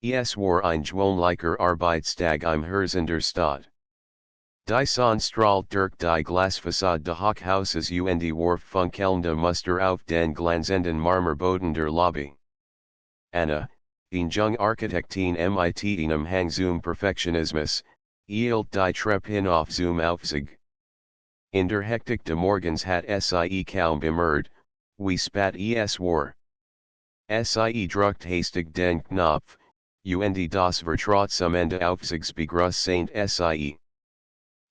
Es war ein gewöhnlicher Arbeitstag im Herzen der Stadt. Die Sonne strahlt durch die Glasfassade des Hochhauses und warf funkelnde Muster auf den glanzenden Marmorboden der Lobby. Anna, in jung Architektin mit einem Hang zum Perfektionismus, eilt die Treppe hinauf zum Aufzug. In der Hektik des Morgens hat sie kaum bemerkt, wie spät es war. Sie drückt hastig den Knopf, und das Vertraut zum Ende Aufzugs begrüßt sie.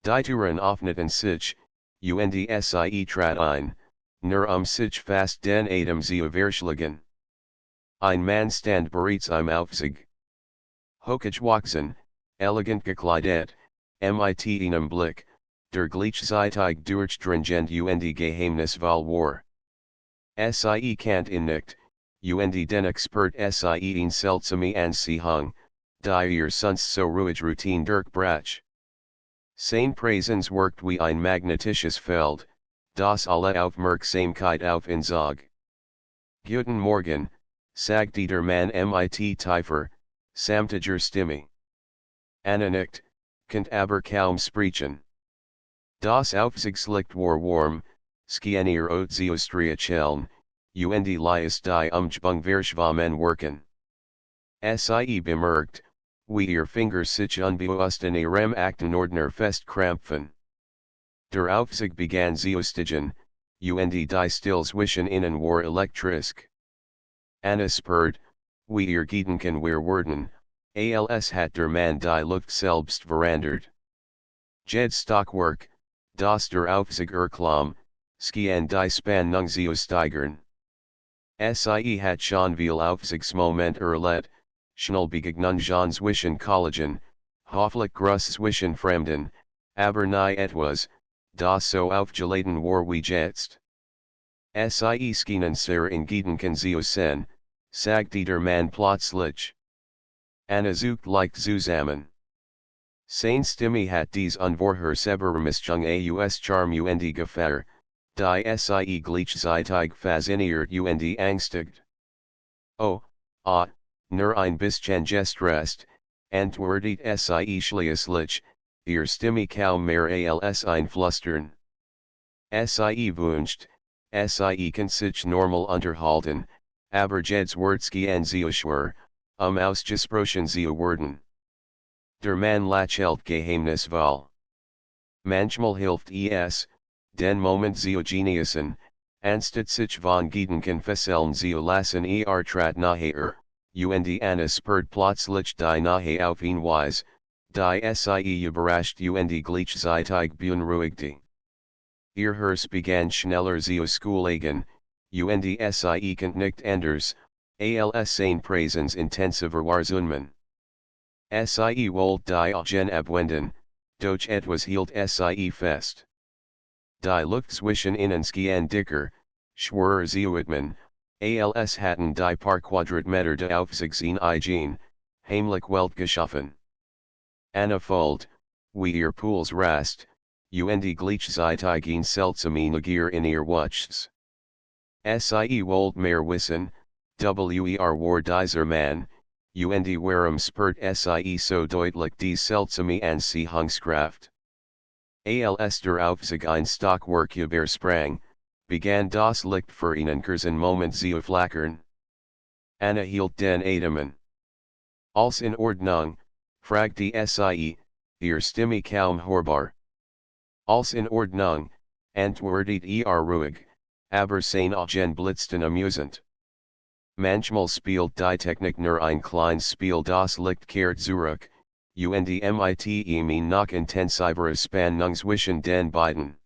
Die Türen öffneten sich, und sie trat ein, nur sich fast den Atem zu verwirklichen. Ein Mann stand bereits im Aufzug. Hochgewachsen, elegant gekleidet, mit einem Blick, der gleichzeitig durchdringend und geheimnisvoll war. Sie kant ihn nicht, und den Expert sie ihn seltsame Anziehung, die ihr sonst so ruhig Routine durchbrach. Seine Präsenz wirkt wie ein magnetisches Feld, das alle Aufmerksamkeit auf ihn zog. Guten Morgen, sagte der Mann mit tiefer, samtiger Stimme. Anna nickt, konnte aber kaum sprechen. Das Aufzugslicht war warm, schien ihr Otziostria chellen, und liest die Umgebung wirken. Sie bemerkt, wie ihr Finger sich unbewusst in ihrem Aktenordner festkrampfen. Der Aufzug begann zu steigen, und die Stille zwischen ihnen war elektrisch. Anna spürt, wie ihr Gedanken werden, als hat der Mann die Luft selbst verändert. Jed Stockwerk, das der Aufzug erklomm, schien die Spannung zu steigern. Sie hat schon viel Aufzugsmoment erlebt, Schnellbegegnungen zwischen Kollegen, hoffentlich Gruß zwischen Fremden, aber nie etwas, das so aufgeladen war wie jetzt. Sie schienen sehr in Gedanken zu sein, sagte der Mann plötzlich. Anna zuckt leicht zusammen. Seine Stimme hat dies unvorhersehbare Mischung aus Charme und Gefahr, die sie gleichzeitig fasziniert und ängstigt. Oh, nur ein bisschen gestresst, antwortet sie schließlich, ihr Stimme kaum mehr als ein Flüstern. Sie wünscht, sie kann sich normal unterhalten, aber Jed's Wörtchen zu schwer, ausgesprochen zu werden. Der Mann lächelt geheimnisvoll. Manchmal hilft es, den Moment zu genießen, anstatt sich von Gedanken fesseln zu lassen trat nachher, und Anna spürt plötzlich die Nähe auf ihn Weise, die sie überrascht und gleichzeitig beunruhigte. Ihr Herz begann schneller zu schlagen, und sie konnte nicht anders, als seine Präsenz intensiver wahrzunehmen. Sie wollte die Augen abwenden, doch etwas hielt sie fest. Die Luft zwischen ihnen schien dicker, schwerer zu atmen, als hatten die paar Quadratmeter des Aufzugs in Eigen, heimlich Welt geschaffen. Anna folgt, wie ihr Puls rast, und gleichzeitig ein seltsame Neugier in ihr Wuchs. Sie wollte mehr wissen, war dieser Mann, und warum spürt sie so deutlich die seltsame Anziehungskraft. Als der Aufzug ein Stockwerk übersprang, begann das Licht für einen kurzen Moment zu flackern. Anna hielt den Atem. Alles in Ordnung, fragte sie, ihr Stimme kaum hörbar. Alles in Ordnung, antwortet ruhig, aber seine Augen blitzten amusend. Manchmal spielt die Technik nur ein kleines Spiel, das Licht kehrt zurück, und mit ihm noch intensivere Spannung zwischen den beiden.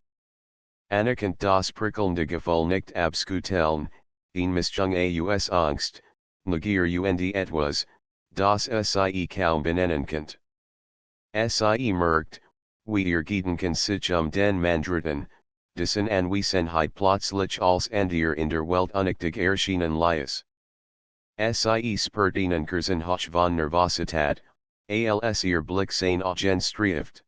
Anna konnte das prickelnde Gefühl nicht abskuteln, in Mischung aus Angst, Neugier und etwas, das sie kaum benennen konnte. Sie merkt, wie ihr Gedanken sich den Mann drehten, dessen Anwesenheit plötzlich als Antier in der Welt unwichtig erschienen ließ. Sie spürt einen kurzen Hoch von Nervosität, als ihr Blick seine Augen streift.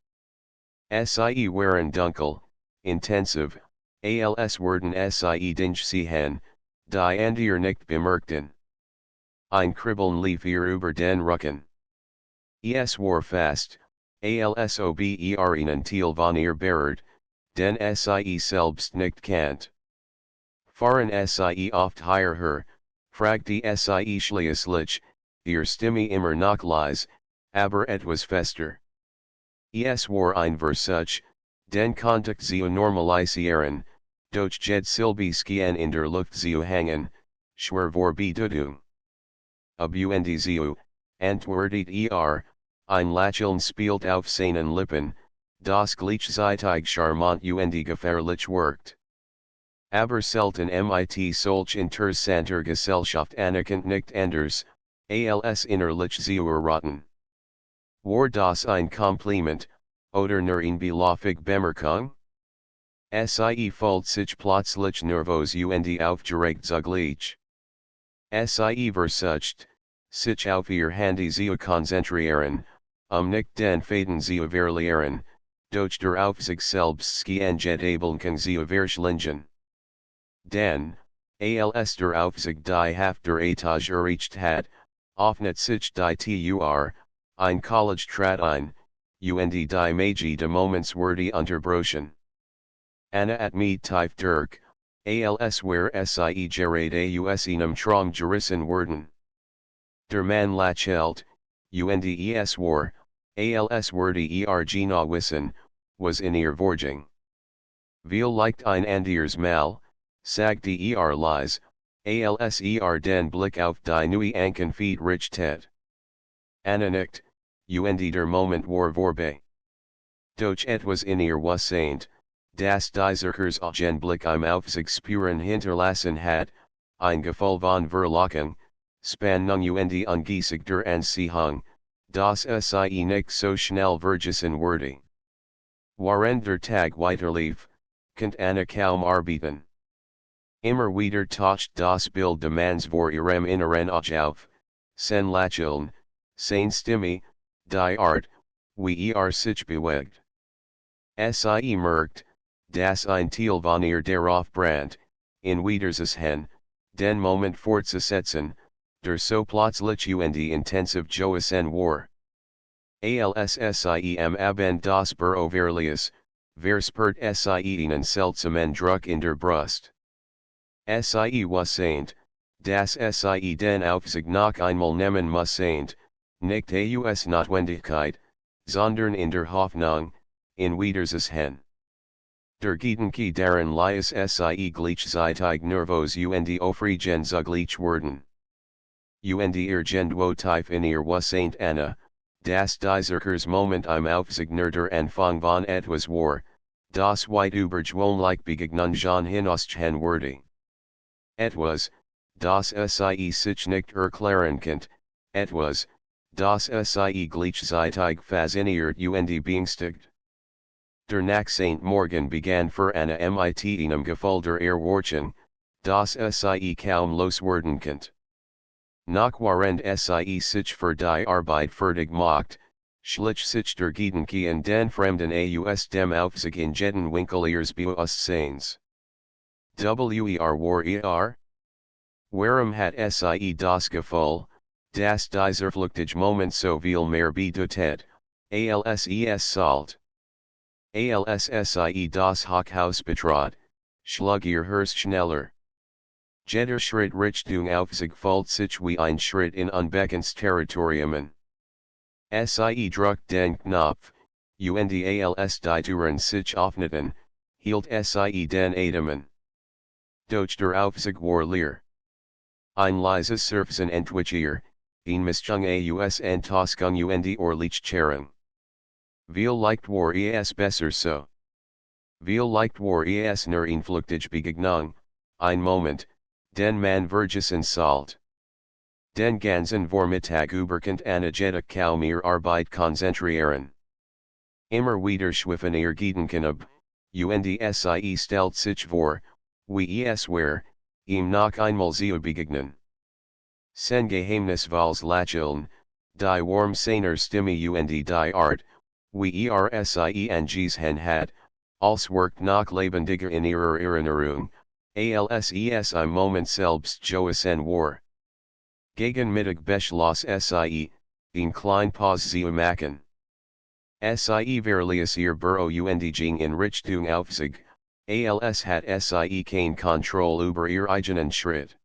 Sie waren dunkel, intensiv, als würden sie Dinge sehen, die Antier nicht bemerkten. ein Kribbeln lief ihr über den Rücken. Es war fast, als ob ihr ihnen Teil von ihr berührt, den sie selbst nicht kennt. Fahren sie oft hierher, fragt die sie schließlich, ihr Stimme immer noch leise, aber etwas fester. Es war ein Versuch, den Kontakt zu normalisieren, doch jed Silbisken in der Luft zu hängen, schwer vor Bedeutung. Abund zu, antwortet ein Lächeln spielt auf seinen Lippen, das gleichzeitig charmant und gefährlich wirkt. Aber selten mit solch interessanter Gesellschaft anerkannt nicht anders, als innerlich zu erraten. War das ein Kompliment, oder nur eine beläufige Bemerkung? Sie fühlt sich plötzlich nervös und aufgeregt zugleich. Sie versucht, sich auf ihr Handy zu konzentrieren, nicht den Faden zu verlieren, doch der Aufzug selbst jet Ablenkung zu verschlingen. Denn, als der Aufzug die Hälfte Etage erreicht hat, öffnet sich die Tür, ein College trat ein, und die Magie de Moments wurde unterbrochen. Anna at me tief Dirk, als where sie gerade aus einem Traum gerissen werden. Der Mann lächelt, und es war, als würde genau wissen, was in ihr vorging. Vielleicht ein anderes Mal, sagte leise, als den Blick auf die neue Ankenfeed richtet. Anna nickt, und der Moment war vorbei. Doch etwas in ihr wasseint, das dieser Blick im Aufzug spüren hinterlassen hat, ein Gefühl von Verlockung, Spannung und ungesägter Anziehung, das sie nicht so schnell vergessen würde. Während der Tag weiterlief, konnte Anna kaum arbeiten. Immer wieder taucht das Bild des Manns vor ihrem Inneren auf, sein Lächeln, seine Stimme, die Art, wie sich bewegt. Sie merkt, dass ein Teil von ihr darauf brennt, in Wiedersehen, den Moment fortzusetzen, der so plötzlich und intensiv gewesen war. Als sie Abend das Büro verließ, verspürt sie einen seltsamen Druck in der Brust. Sie wasseint, dass sie den Aufzug noch einmal nehmen müssen, nicht aus Notwendigkeit, sondern in der Hoffnung, in Wiedersehen. Der Gedanke daran ließ sie gleichzeitig nervös und aufregen zugleich werden. Und irgendwo tief in ihr wasseint Anna, dass dieser Moment im Aufzug nur der Anfang von etwas war, das weit über gewöhnliche Begegnungen hinausgehen würde. Etwas, das sie sich nicht erklären konnte, etwas, das sie gleichzeitig fasziniert und beängstigt. Der nächste Morgen begann für Anna mit einem Gefühl der Erwartung, das sie kaum loswerden konnte. Noch während sie sich für die Arbeit fertig macht, schlich sich der Gedanke in den Fremden aus dem Aufzug in jeden Winkel ihres Bewusstseins. War? Warum hat sie das Gefühl, dass dieser flüchtige Moment so viel mehr bedeutet, als es sollte? Als sie das Hochhaus betrat, schlug ihr Herz schneller. Jeder Schritt Richtung Aufzug fühlt sich wie ein Schritt in unbekanntes Territorium. Sie drückt den Knopf, und als die Türen sich öffneten, hielt sie den Atem. Doch der Aufzug war leer. Ein leises Seufzen entwich Mischung aus Enttäuschung und Erleichterung. Vielleicht war es besser so. Vielleicht war es nur eine flüchtige Begegnung, ein Moment, den man vergessen sollte. Den ganzen Vormittag über konnte Anna jedoch kaum ihre Arbeit konzentrieren. Immer wieder schwiffen ihr Gedanken ab, und sie stellt sich vor, wie es wäre, ihm noch einmal zu begegnen. Sein Geheimnisvolles Lächeln, die warm seiner Stimme und die Art, wie sie angesehen hat, als wirkt noch lebendiger in ihrer Erinnerung, als im Moment selbst gewesen war. Gegen Mittag Beschloss Sie, ein klein Pause machen. Sie verlies ihr Büro Undiging in Richtung Aufzug, als hat Sie kein Kontroll über ihr eigenen Schritt.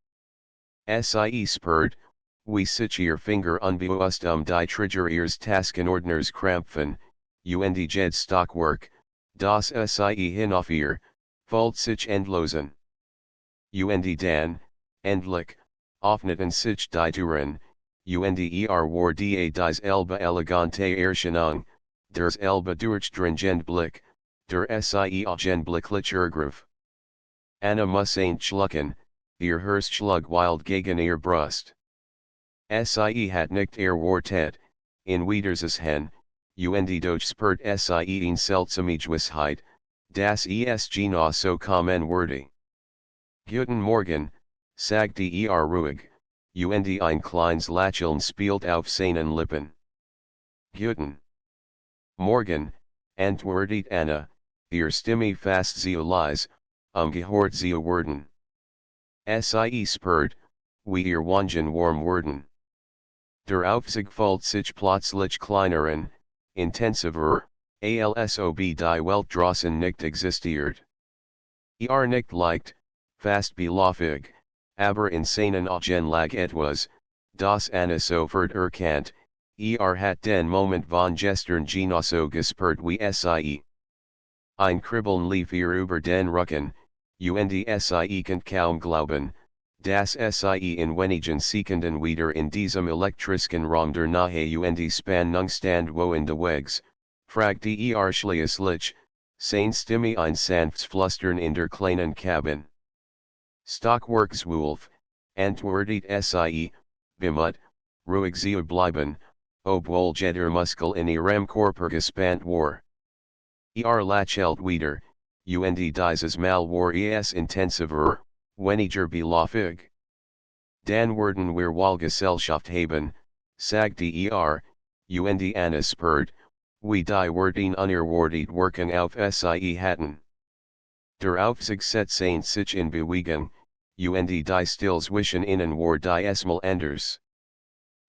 Sie spürt, wie sich ihr Finger unbewusst die Trigger ihres Taskenordners krampfen, jed Stockwerk, das Sie hinauf ihr, folgt sich endlosen. Dan, endlich, öffneten sich die Türen, war die dieselbe elegante Erscheinung, der selbe durchdringende Blick, der Sie augenblicklich ergriff. Anna muss schlucken, ihr Herz schlug wild gegen ihr Brust. Sie hat nicht erwartet, in Wiedersehen, doch spürt Sie in seltsame Gewissheit, das noch so kommen würde. Guten Morgen, sagte ruhig, ein kleines Lächeln spielt auf seinen Lippen. Guten Morgen, antwortet Anna, ihr Stimme fast so leise, gehört zu werden. Sie spürt, wie ihr Wangen warm werden. Der Aufzug fühlt sich plötzlich kleineren, intensiver, als ob die Welt draußen nicht existiert. Nicht leicht, fast beläufig, aber in seinen Augen lag etwas, das Anna sofort erkannt, hat den Moment von gestern genosso gespürt wie Sie. Ein Kribbeln lief ihr über den Rücken, Sie kann kaum glauben, dass Sie in wenigen Sekunden wieder in diesem elektrischen Raum der nahe Spannung stand woanders, fragte schließlich, seine Stimme ein sanftes Flüstern in der kleinen Cabin. Stockwerkswolf, antwortet Sie, bemut, ruhig zu bleiben, obwohl jeder Muskel in ihrem Körper gespannt war. Lächelt wieder, dieses Mal war es intensiver, weniger beläufig. Dann werden wir Wahlgesellschaft haben, sagte Anna spürt, wie die Worten unerwartet Wirkung auf Sie hatten. Der Aufzug setzte sich in Bewegung, die Stillzwischen ihnen war diesmal anders.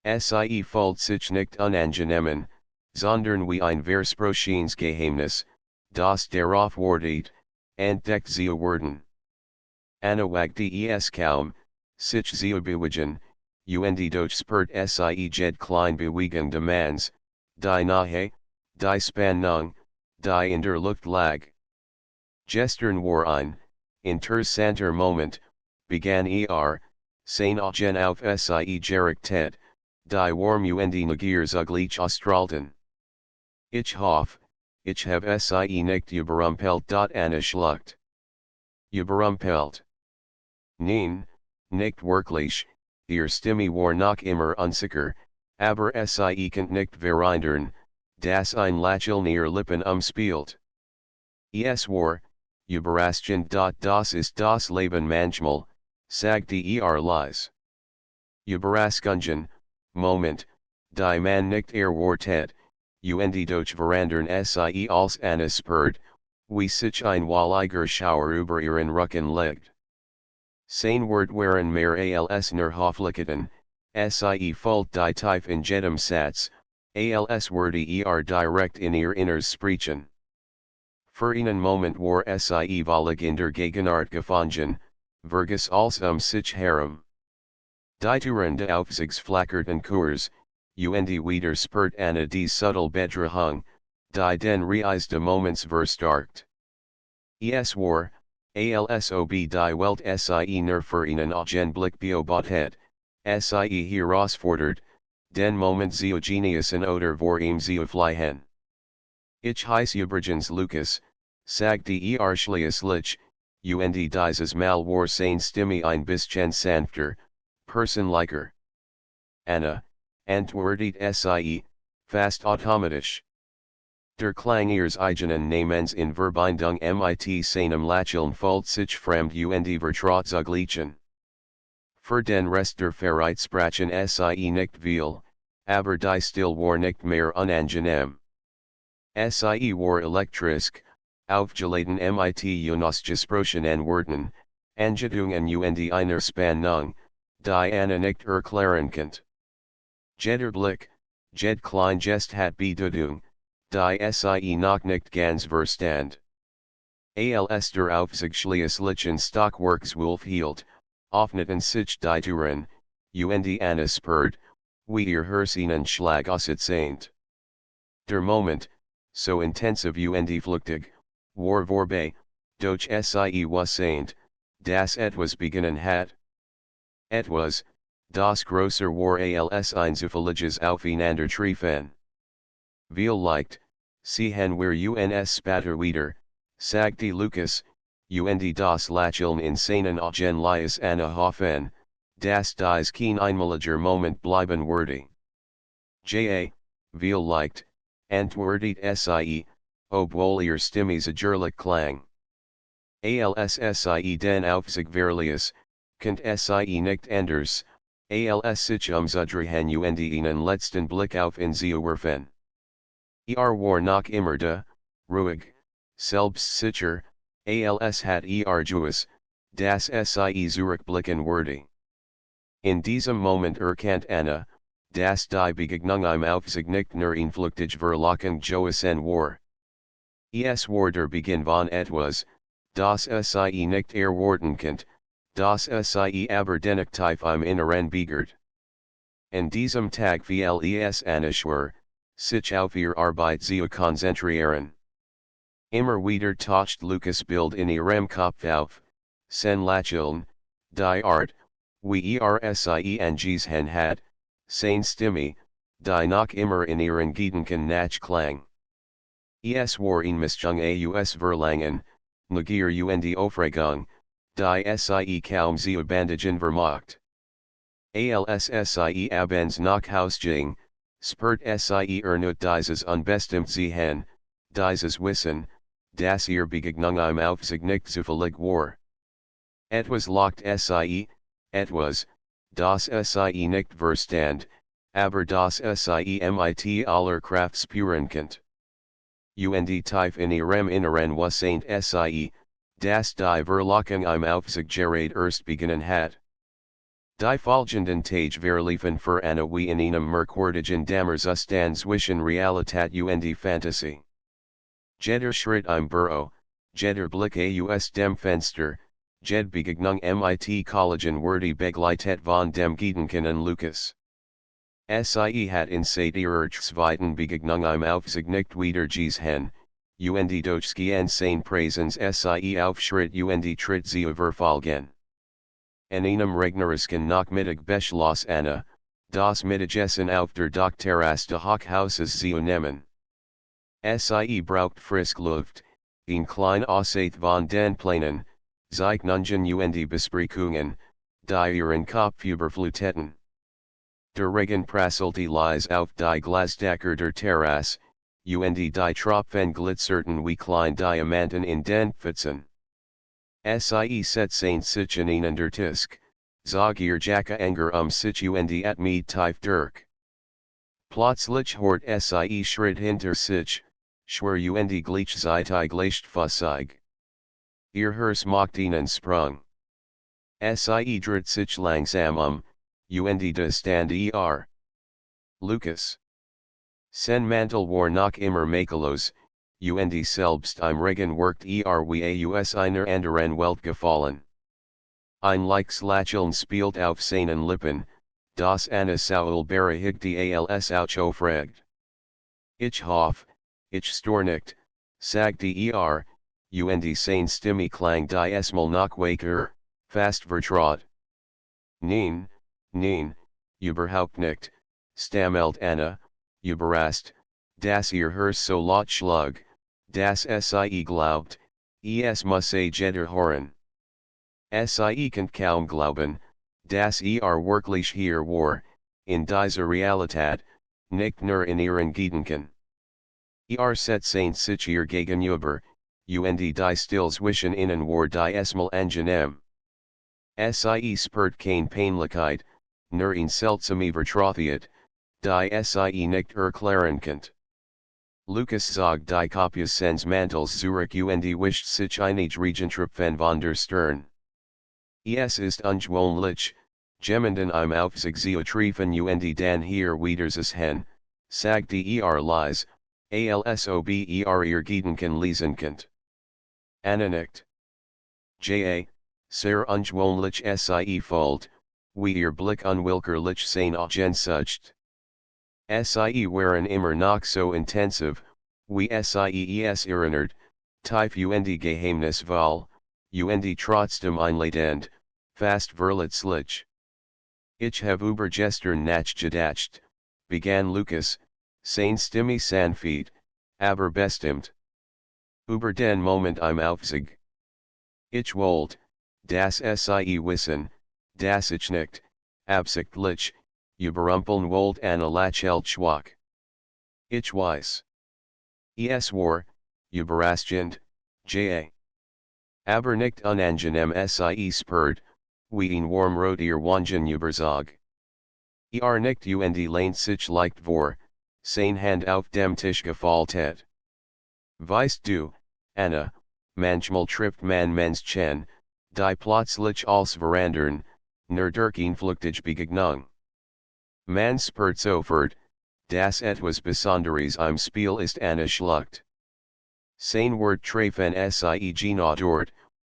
Sie fühlt sich nicht unangenehm, sondern wie ein Versprochen's Geheimnis, das darauf wartet, entdeckt zu werden. Anna wagte es kaum, sich zu beweisen, doch spürt Sie jede kleine Bewegung demands, die Nahe, die Spannung, die in der Luft lag. Gestern war ein interessanter Moment, begann seine Augen auf Sie gerichtet, die warm Neugier ausstrahlten. Ich hoffe, ich habe Sie nicht überrumpelt. Anna schluckt. Überrumpelt. Nein, nicht wirklich, ihr Stimme war noch immer unsicher, aber Sie kann nicht verhindern, dass ein Lächeln ihr Lippen umspielt. Es war, überraschend. Das ist das Leben manchmal, sagte leise. Überraschungen, Moment, die man nicht erwartet, doch verandern Sie als Anna spürt, wie sich ein walliger Schauer über ihren Rücken legt. Sein Wort waren mehr als nur Hofflichkeiten, Sie fühlt die Tief in jedem Satz, als würde direkt in ihr Inneres sprechen. Für einen Moment war Sie völlig in der Gegenwart gefangen, vergaß alles sich herum. Die Türen des Aufzugs flackerten kurz, wieder spürt Anna die subtle Bedrohung, die den Reis des Moments verstärkt. Es war, als ob die Welt Sie nur für einen Augenblick beobachtet, Sie herausfordert, den Moment zu genießen oder vor ihm zu fliehen. Ich heiße übrigens Lucas, sagte schließlich, dieses Mal war seine Stimme ein bisschen sanfter, personlicher. Anna, antwortet Sie, fast automatisch. Der Klang ihres eigenen Namens in Verbindung mit seinem Lächeln fühlt sich fremd vertrauensaglichen. Für den Rest der Vereitsprachen Sie nicht viel, aber die Still war nicht mehr unangenehm. Sie war elektrisch, aufgeladen mit Unausgesprochenen Worten, Anjetungen einer Spannung, die Anna nicht erklärenkant. Jeder Blick, jed klein Gest hat Bedeutung, die Sie noch nicht ganz verstand. Als der Aufzugslichen Stockwerkswolf hielt, offneten sich die Türen, und Anna spürt, wie ihr Herz einen Schlag aussetzt. Der Moment, so intensiv und flüchtig, war vorbei, doch sie wusste, dass etwas beginnen hat. Etwas, das größer war als ein zufälliges Aufeinander treffen. Vielleicht, sehen wir uns später wieder, sagte Lukas, und das Lächeln in seinen Augen ließ Anna hoffen, dass dies kein einmaliger Moment bleiben würde. Vielleicht, antwortet sie, obwohl ihr Stimme sicherlich klang. Als sie den Aufzug verließ, konnte sie nicht anders, als sich umzudrehen und einen letzten Blick auf ihn zu werfen. War noch immer da, ruhig, selbstsicher, als hat gewusst, dass sie zurückblicken würde. In diesem Moment erkannt Anna, dass die Begegnung im Aufzug nicht nur ein flüchtig Verlockung gewesen war. Es war der Beginn von etwas, das sie nicht erwarten konnte, das sie aber dennoch tief im Inneren begehrt. An diesem Tag fiel es Anna schwer, sich auf ihre Arbeit zu konzentrieren. Immer wieder taucht Lukas Bild in ihrem Kopf auf, sen Lächeln, die Art, wie sie gesehen hat, seine Stimme, die noch immer in ihren Gedanken nachklang. Es war ein Mischung aus Verlangen, Neugier und Aufregung, die sie kaum zu bändigen vermocht. Als sie abends nach Haus ging, spürt sie erneut dieses unbestimmt Sehen, dieses Wissen, dass ihr Begegnung im Aufzug nicht zufällig war. Etwas locht sie, etwas, das sie nicht verstand, aber das sie mit aller Kraft spüren konnte. Und tief in ihrem Inneren wusste sie, dass die Verlockung im Aufzug gerade erst beginnen hat. Die folgenden Tage verliefen für Anna wie in einem merkwürdigen Dammerzustand zwischen Realität und Fantasie. Jeder Schritt im Büro, jeder Blick aus dem Fenster, jede Begegnung mit Kollegen wurde begleitet von dem Gedanken an Lukas. Sie hat in seit ihrer zweiten Begegnung im Aufzug nicht wieder gesehen, und durch seine Präsenz sie auf Schritt und Tritt zu verfolgen. An einem regnerischen Nachmittag beschloss Anna, das Mittagessen auf der Dachterrasse des Hochhauses zu nehmen. Sie braucht frisch Luft, ein klein Auszeit von den Plänen, Zeichnungen und Besprechungen, die ihren Kopf überfluteten. Der Regen prasselte leise auf die Glasdächer der Terrasse, und die Tropfen glitzerten wie kleine Diamanten in den Pfützen. Sie setzten sich in einen der Tisch, zog ihr Jacke enger sich und mit tief durch. Plötzlich hört sie Schritt hinter sich, schwer und gleichzeitig Fassig. Ihr Herz macht einen Sprung. Sie dreht sich langsam und da stand Lukas. Sen Mantel war noch immer makellos, und selbst im Regen workte wie aus einer anderen Welt gefallen. Ein leichtes Lächeln spielt auf seinen Lippen, das Anna Saul berechtigte als aufregt. Ich hoffe, ich störe nicht, sagte und seine Stimme klang diesmal noch weicher, fast vertraut. Nein, überhaupt nicht, stammelte Anna, überrascht, dass ihr Herz so laut schlug, dass sie glaubt, es müsse jeder hören. Sie kann kaum glauben, dass wirklich hier war, in dieser Realität, nicht nur in ihren Gedanken. Setzte sich ihr gegenüber, und die Still zwischen ihnen war diesmal angenehm. Sie spürt keine Peinlichkeit, nur ein seltsame Vertrautheit, die sie nicht erklären konnte. Lukas zog die Kopie seines Mantels zurück und wischt sich einige Regentropfen von der Stirn. Es ist ungewöhnlich, Jemanden im Aufzugsgetrieben und dann hier wiederes hen, sagt der Lies, alsob ihr Gedanken lesen könnt. Nicht. Ja, sehr ungewöhnlich sie Fold, wie ihr Blick unwillkürlich sein Sucht. Sie waren immer noch so intensiv, wie sie erinnert, tief und geheimnisvoll, und trotzdem einladend, fast verletzlich. Ich habe über gestern nachgedacht, begann Lukas, seine Stimme sanft, aber bestimmt. Über den Moment im Aufzug. Ich wollte, dass sie wissen, dass ich nicht, absichtlich, überrumpeln wollte eine lächelnd schwach. Ich weiß. Es war, überraschend, ja. Aber nicht unangenehm sie spürt, wie ein Warmrot ihr Wangen überzog. Nicht und lehnt sich leicht vor, seine Hand auf dem Tisch gefaltet. Weißt du, Anna, manchmal trifft man Menschen, die plötzlich als verandern, nur durch eine flüchtige Begegnung. Man spürt sofort, dass etwas Besonderes im Spiel ist Anna schluckt. Sein Wort treffen sie genau dort,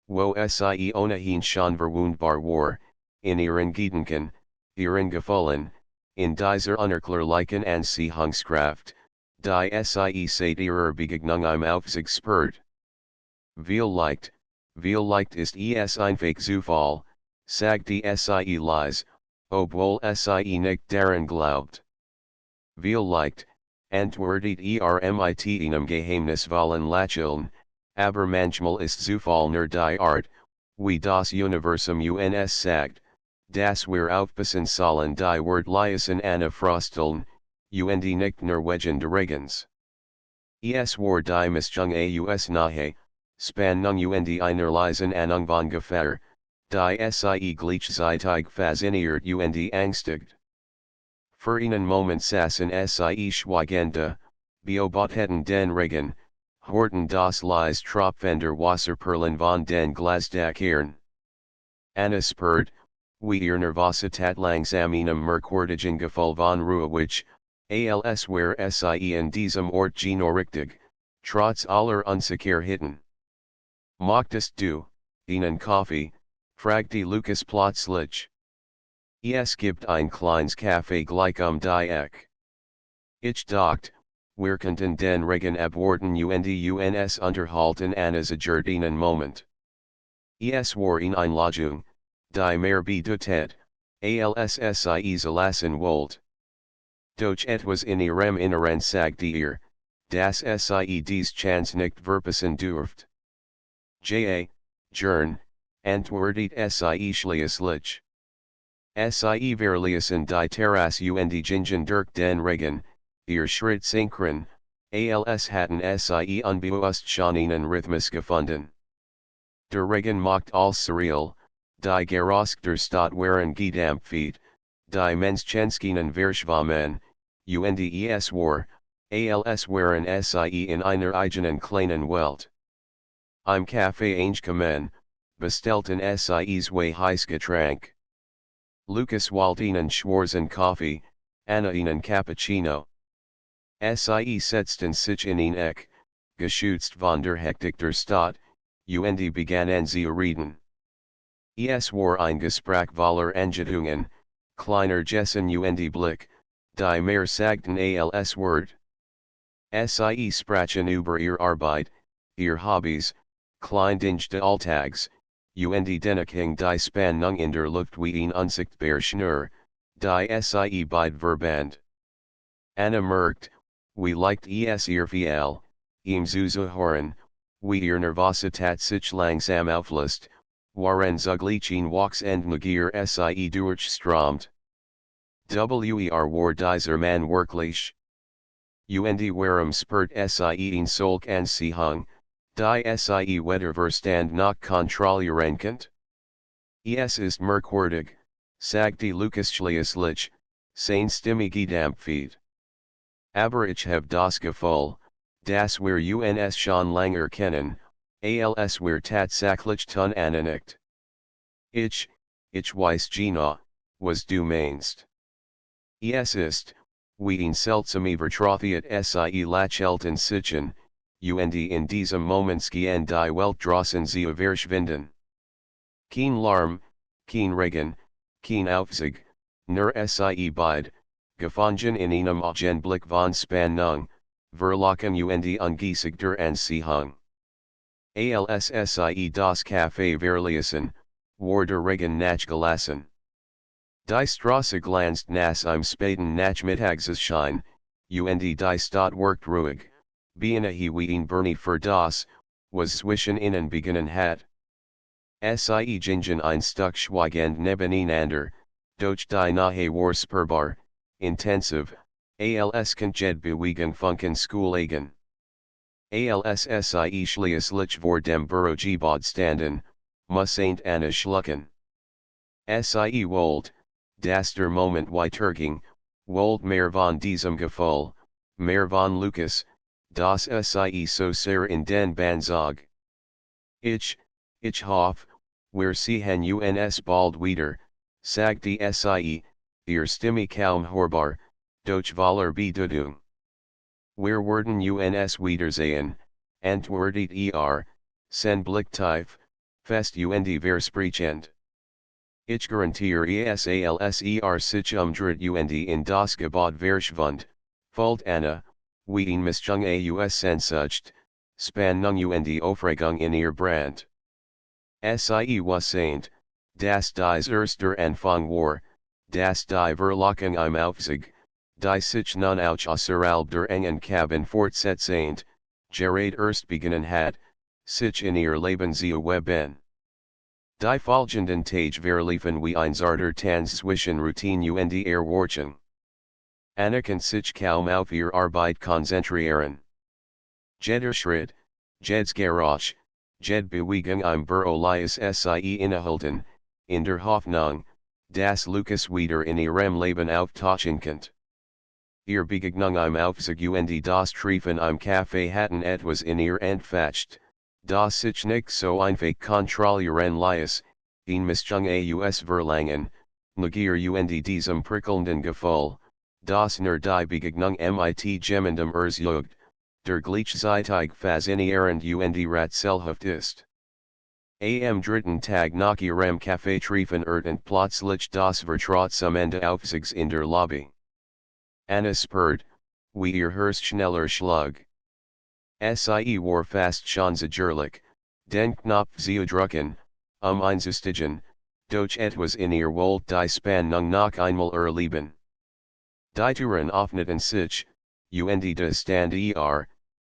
wo sie ohnehin schon verwundbar war, in ihren Gedanken, ihren Gefühlen, in dieser unerklärlichen Anziehungskraft, die sie seit ihrer Begegnung im Aufzug spürt. Vielleicht ist es einfach Zufall, sagt die sie Lies, obwohl sie nicht daran glaubt. Vielleicht, antwortet mit einem geheimnisvollen Lächeln, aber manchmal ist Zufall nur die Art, wie das Universum uns sagt, dass wir aufpassen sollen die Wörtlichsten Anna frosteln, und nicht nur wegen Regens. Es war die Mischung aus nahe, Spannung und einer leisen Anung von Gefahr, die sie gleichzeitig fasziniert und ängstigt. Für einen Moment saßen sie schweigend, beobachteten den Regen, horten das leise Tropfender Wasserperlen von den Glasdächern. Anna spürt, wie ihr Nervosität langsam einem merkwürdigen Gefühl von Ruhe als wär sie in diesem Ort genau richtig, trotz aller Unsicherheiten. Möchtest du, einen Kaffee, fragte Lukas plötzlich. Es gibt ein kleines Café gleich die Ecke. Ich dachte, wir könnten den Regen abwarten und uns unterhalten ansichert einen Moment. Es war eine Einladung, die mehr bedeutet, als sie zulassen wollte. Doch etwas in ihrem Inneren sagte ihr, dass sie dies Chance nicht verpassen dürft. Ja, gern, antwortet sie schließlich. Sie verließen die Terrasse und gingen durch den Regen, ihr Schritt synchron, als hatten sie unbewusst schon einen Rhythmus gefunden. Der Regen macht alles surreal, die Geräusche der Stadt waren gedampft, die Menschenskinen verschwammen, und es war, als waren sie in einer eigenen kleinen Welt. Im Café angekommen, bestellten sie zwei heiße Getränk. Lukas wollte einen schwarzen Kaffee, Anna einen Cappuccino. Sie setzten sich in eine Ecke, geschützt von der Hektik der Stadt, und begannen zu reden. Es war ein Gespräch voller Andeutungen, kleiner Gesten und Blick, die mehr sagten als Wort. Sie sprachen über ihr Arbeit, ihr Hobbys, Kleindinge des Alltags, und dennoch die Spannung in der Luft wie ein unsichtbar Schnur, die sie beid verband. Anna merkt, wie leicht es ihr fiel, ihm zuzuhören, wie ihr Nervosität sich langsam auflöst, waren zuglichen Wachsendnigier sie durchströmt. War dieser Mann wirklich? Und warum spürt sie ihn solch Anziehung, die sie Wetterverstand noch kontrollieren könnt? Es ist merkwürdig, sagte Lukas schließlich, seine Stimme gedampft. Aber ich habe das Gefühl, dass wir uns schon länger kennen, als wir tatsächlich tun nicht. Ich weiß genau, was du meinst. Es ist, wie ihn seltsame vertrothiet sie lachelten sichen, und in diesem Momentsgehen die Welt draußen sie verschwinden. Kein Larm, kein Regen, kein Aufzug, nur sie beid, gefangen in einem Augenblick von Spannung, verlocken und ungesigter Anziehung. Als sie das Café verließen, war der Regen nachgelassen. Die Straße glanzt nach im späten Nachmittagsschein, und die Stadt wirkt ruhig, beinahe wie ein Bernie für das, was zwischen ihnen beginnen hat. Sie gingen ein Stück schweigend nebeneinander, doch die Nahe war spürbar, intensiv, als konnte Bewegung funken Schoolegen. Als sie schließlich vor dem Büro gebot standen, muss eine schlucken. Sie wollt, dass der Moment weiterging, wollt mehr von diesem Gefühl, mehr von Lucas, das sie so sehr in den Bann zog. Ich hoffe, wir sehen uns bald wieder, sagte sie, ihr Stimme kaum hörbar, doch voller Bedeutung. Wir werden uns wiedersehen, antwortet sen Blick tief, fest und versprechend. Ich garantiere es als sich umdreht und in das Gebot verschwand, folgt Anna, wie ein Mischung aus Sehnsucht, Spannung und Aufregung in ihr Brand. Sie wusste, dass dies erster Anfang war, dass die Verlockung im Aufzug, die sich nun auch außerhalb der engen Cabin fortsetzend, gerade erst beginnen hat, sich in ihr Leben zu weben. Die folgenden Tage verliefen wie ein zarter Tanz zwischen Routine und Erwartung. Anna kann sich kaum auf ihr Arbeit konzentrieren. Jeder Schritt, jedes Geräusch, jede Bewegung im Büro ließ sie innehalten, in der Hoffnung, dass Lucas wieder in ihrem Leben auftauchen könnte. Ihr Begegnung im Aufzug und das Treffen im Café hatten etwas in ihr entfacht, das sich nicht so einfach kontrollieren ließ, ein Mischung aus Verlangen, Neugier und diesem prickelnden Gefühl, das nur die Begegnung mit jemandem erzeugt, der gleichzeitig faszinierend und rätselhaft ist. Am dritten Tag nach ihrem Café-Treffen und plötzlich das Vertraut zum Ende Aufzugs in der Lobby. Anna spürt, wie ihr Herz schneller schlug. Sie war fast schon zagerlich, den Knopf zu drücken, einzustigen, doch etwas in ihr wollte die Spannung noch einmal erleben. Die Türen öffneten sich, und da stand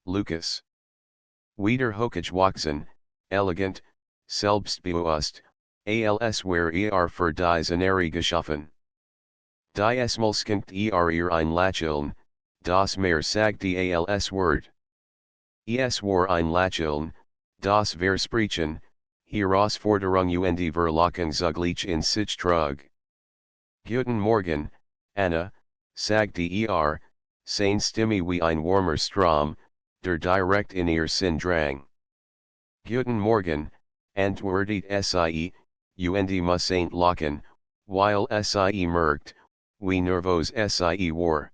Lucas. Wieder hochgewachsen, elegant, selbstbewusst, als wäre für die Szenerie geschaffen. Die Smolskent ihr ein Lächeln, das mehr sagte als Wort. Es war ein Lächeln, das Versprechen, Herausforderung und Verlockung zugleich in sich trug. Guten Morgen, Anna, sagte seine Stimme wie ein warmer Strom, der direkt in ihr Sinn drang. Guten Morgen, antwortet sie, und muss locken, weil sie merkt, wie nervös sie war.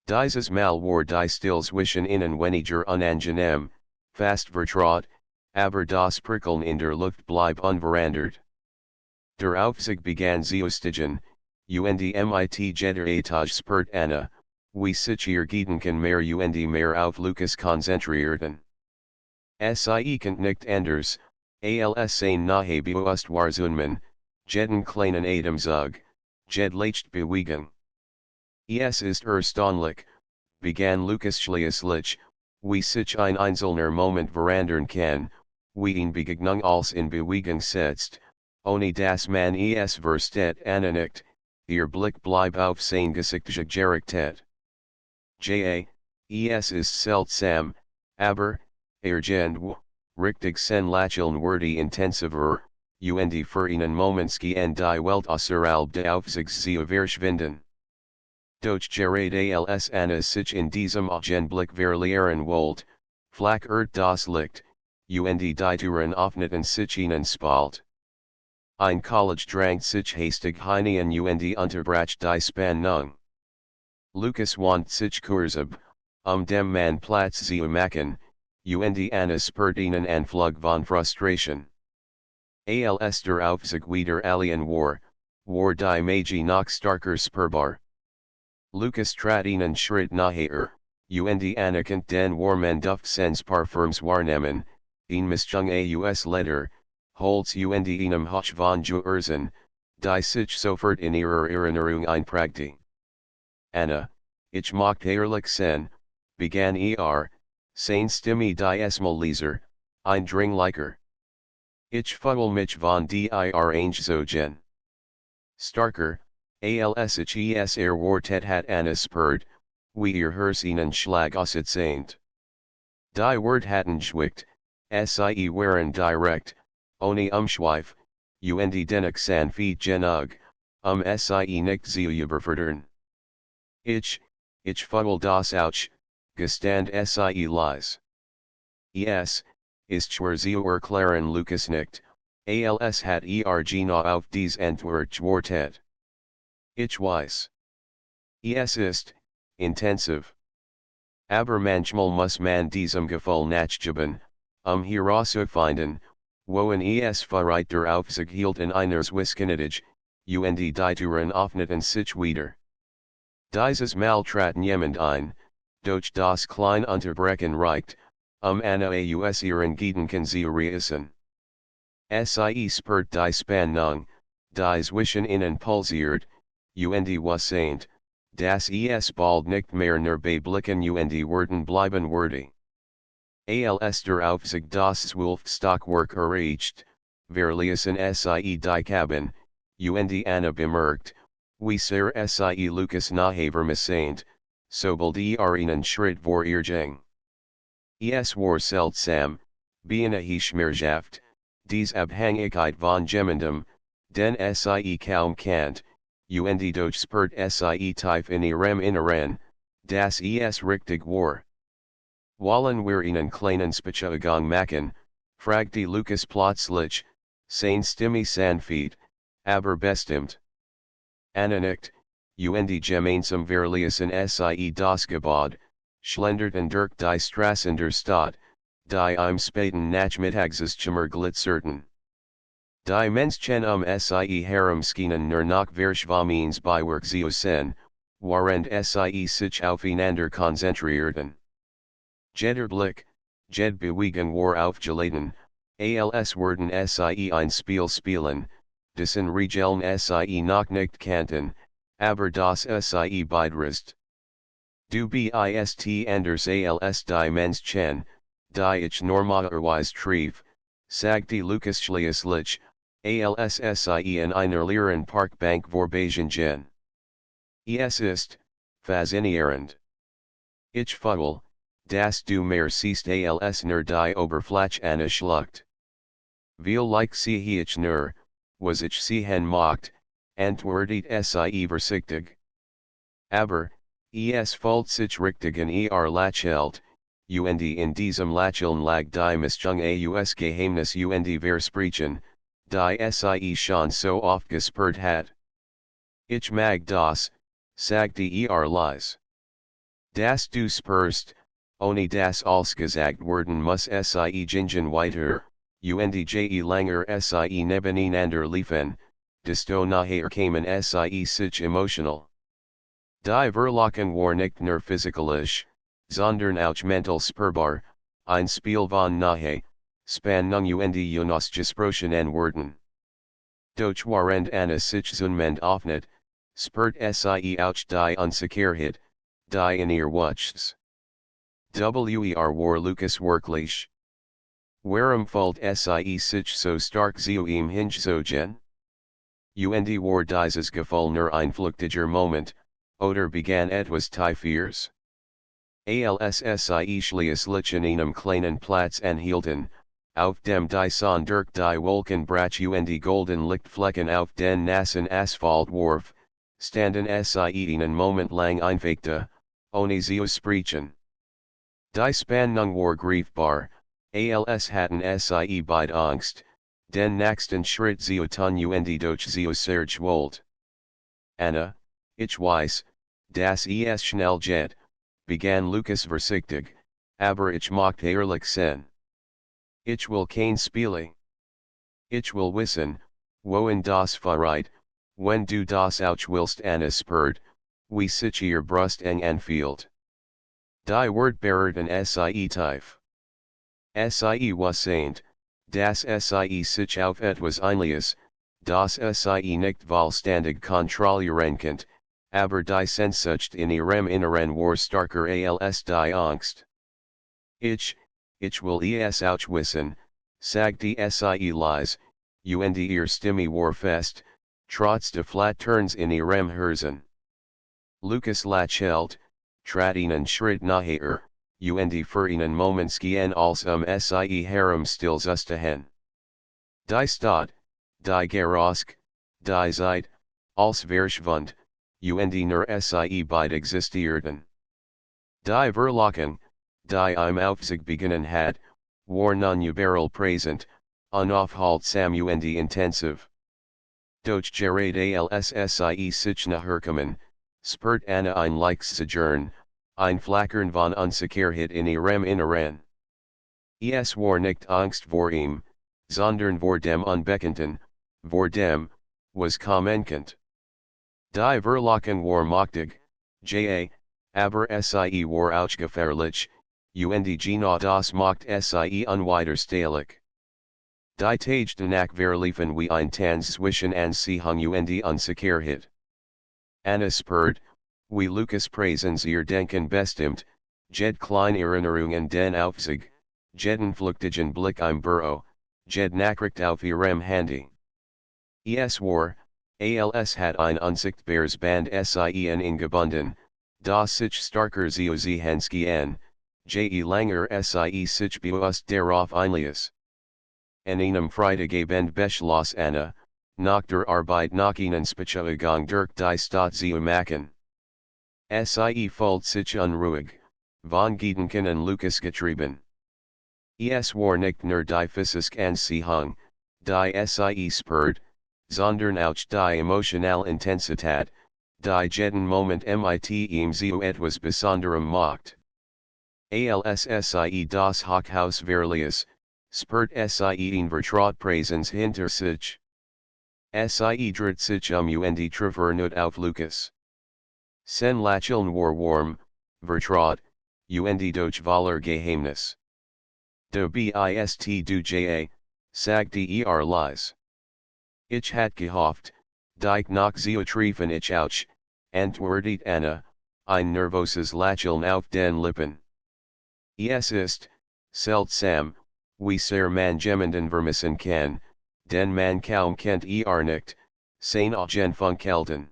Dieses Mal war die Still zwischen ihnen weniger unangenehm, fast vertraut, aber das Prickeln in der Luft blieb unverändert. Der Aufzug begann zu steigen, und mit jeder Etage spürt Anna, wie sich ihr Gedanken mehr und mehr auf Lucas konzentrierten. Sie konnte nicht anders, als ein nahe Bewusstwardsein, jeden kleinen Atemzug, jede leichte Bewegung. Es ist erstaunlich, begann Lucas schließlich, wie sich ein einzelner Moment verändern kann, wie eine Begegnung als in Bewegung setzt, ohne dass man es versteht Anna nicht, ihr Blick blieb auf sein Gesicht gerichtet. Es ist seltsam, aber, irgendwo, richtig sen lächeln wordy intensiver, und für einen Momentsgehen die Welt außerhalb des Aufzugs zu verschwinden. Doch gerade als Anna sich in diesem Augenblick verlieren wollte, flackert das Licht, und die Türen öffneten sich ihnen spalt. ein College drank sich hastig hinein und unterbrach die Spannung. Lucas want sich Kurzab, dem man Platz zu machen, und eine spurt ihnen Anflug von Frustration. Als der Aufzug wieder alien war die Magie noch starker spürbar. Lucas trat ihnen Schritt nachher, und anerkannt den Warman Duft sens Parfums wahrnehmen, Mischung aus Leder, Holz und einem Hoch von Geurzen, die sich sofort in ihrer Erinnerung einprägte. Anna, ich mochte ehrlich sein, begann seine Stimme die Esmal Leser, eindringlicher. Ich fühle mich von dir angezogen. Starker, als ich Wartet hat Anna spurt, wie ihr Ihnen Schlag aussehend. Die Wort hatten schwickt, sie waren direkt, ohne Umschweif, und dennoch sanft genug, sie nicht zu überfordern. Ich fühle das auch, gestand sie leise. Ist schwer zu erklären Lucas nicht, als hat genau auf dies Antwort gewartet. Ich weiß. Es ist, intensiv. Aber manchmal muss man diesem Gefühl nachgeben, herauszufinden, wohin es vielleicht der Aufzug hielt in einer Zwischenettage, und die Türen öffneten sich wieder. Dieses Mal trat jemand ein, durch das klein Unterbrechen reicht, Anna aus ihren Gedanken zu reißen. Sie spürt die Spannung, die zwischen ihnen pulsiert, und wusste, dass es bald nicht mehr nur bei Blicken und Worten bleiben würde. Als der Aufzug das Zwölfstockwerk erreicht, verließen sie die Cabin, und Anna bemerkt, wie sehr sie Lucas nachvermisst, sobald ihnen Schritt vor ihr ging. Es war seltsam, beinahe schmerzhaft, dies Abhängigkeit von jemandem, den sie kaum kennt, und doch spürt sie tief in ihrem Inneren, dass es richtig war. Wollen wir einen kleinen Spaziergang machen, fragte Lucas plötzlich, seine Stimme sanft, aber bestimmt. Anna nickt, und gemeinsam verließen sie das Gebäude, schlenderten durch die Straßen der Stadt, die im späten Nachmittagszimmer glitzerten. Die Menschen sie herumschienen nur noch verschwommenes Beiwerk zu sein, während sie sich aufeinander konzentrierten. Jeder Blick, jede Bewegung war aufgeladen, als würden sie ein Spiel spielen, dessen Regeln sie noch nicht kannten, aber das sie beidrast. Du bist anders als die Menschen, die ich normalerweise triff, sagte Lucas schließlich, als sie in einer leeren Parkbank vorbeigingen. Es ist, faszinierend. Ich fühle, dass du mehr siehst als nur die Oberfläche Anna schluckt. Vielleicht sehe ich nur, was ich sehen mocht, antwortet sie vorsichtig. Aber, es fühlt sich richtig in ihr Lächelt, und in diesem Lächeln lag die Mischung aus Geheimnis und Versprechen, die sie schon so oft gespürt hat. Ich mag das, sagte leise. Das du spürst, ohne das alles gesagt werden muss sie gingen weiter, und je langer sie nebeneinander liefen, desto nachher kamen sie sich emotional. Die Verlocken war nicht nur physikalisch, sondern auch mental spürbar, ein Spiel von Nahe, Spannung und unausgesprochenen Worten. Doch während Anna sich zunehmend öffnet, spürt sie auch die Unsicherheit, die in ihr wuchs. War Lucas wirklich? Warum fühlt sie sich so stark zu ihm hingezogen? Und war dieses Gefühl nur ein flüchtiger Moment, oder begann etwas Tiefes? Als sie schließlich in einem kleinen Platz anhielten, auf dem die Sonne durch die Wolken brach und golden Lichtflecken auf den nassen Asphalt warf, standen sie einen Moment lang einfach, ohne zu sprechen. Die Spannung war greifbar, als hatten sie beide Angst, Den nächsten Schritt zu tun durch zu Serge Wold. Anna, ich weiß, das es schnell geht, begann Lukas vorsichtig, aber ich möchte ehrlich sein. Ich will kein Spiele. Ich will wissen, wohin das führt, wenn du das auch willst. Anna spurt, wie sich ihr Brust eng anfühlt. Die Wortbereiten Sie tief. Sie wasseint, das Sie sich auf etwas Ähnliches, das Sie nicht vollständig kontrollieren könnt, aber die Sehnsucht in ihrem Inneren war starker als die Angst. Ich will es auch wissen, sagt die Sie leise, und ihr Stimme war fest, trotz de Flatterns in ihrem Herzen. Lukas lächelt, trat einen Schritt nachher, und für einen Moment schien als Sie Harem stillzustehen. Die Stadt, die Gerosk, die Zeit, als verschwand, und nur Sie beide existierten. Die Verlockung, die im Aufzug begonnen hat, war nun überall präsent, unaufhaltsam und intensiv. Doch gerade als Sie sich nachherkommen, spürt Anna ein Lichtsojourn, ein Flackern von Unsicherheit in ihrem Inneren. Es war nicht Angst vor ihm, sondern vor dem Unbekannten, vor dem, was kommen. Die Verlockung war mächtig, aber Sie war auch gefährlich, und genau das macht Sie unwiderstehlich. Die Tage danach verliefen wie ein Tanz zwischen Anziehung und Unsicherheit. Anna spurt, wie Lukas Präsens ihr Denken bestimmt, jed kleine Erinnerungen den Aufzug, jeden flüchtigen Blick im Büro, jed Nachricht auf ihrem Handy. Es war, als hat ein unsichtbares Band Sie in gebunden, das sich starker zu sehen, je langer Sie sich bewusst darauf einließ. An einem Freitagabend beschloss Anna, nach der Arbeit noch einen Spaziergang durch die Stadt zu machen. Sie fühlt sich unruhig, von Gedanken an Lukas getrieben. Es war nicht nur die physische Anziehung, die Sie spürt, sondern auch die emotionale Intensität, die jeden Moment mit ihm zu etwas Besonderem macht. Als Sie das Hochhaus verließ, spürt Sie ein Vertraut Präsens hinter sich. Sie dreht sich und trifft not auf Lukas. Sen Lächeln war warm, vertraut, und doch voller Geheimnis. Du bist du sagte leise. Ich hatte gehofft, dich noch zu treffen. Ich auch, antwortet Anna, ein nervöses Lächeln auf den Lippen. Es ist, seltsam, wie sehr man jemanden vermissen kann, den man kaum kennt nicht, sein Funkelten.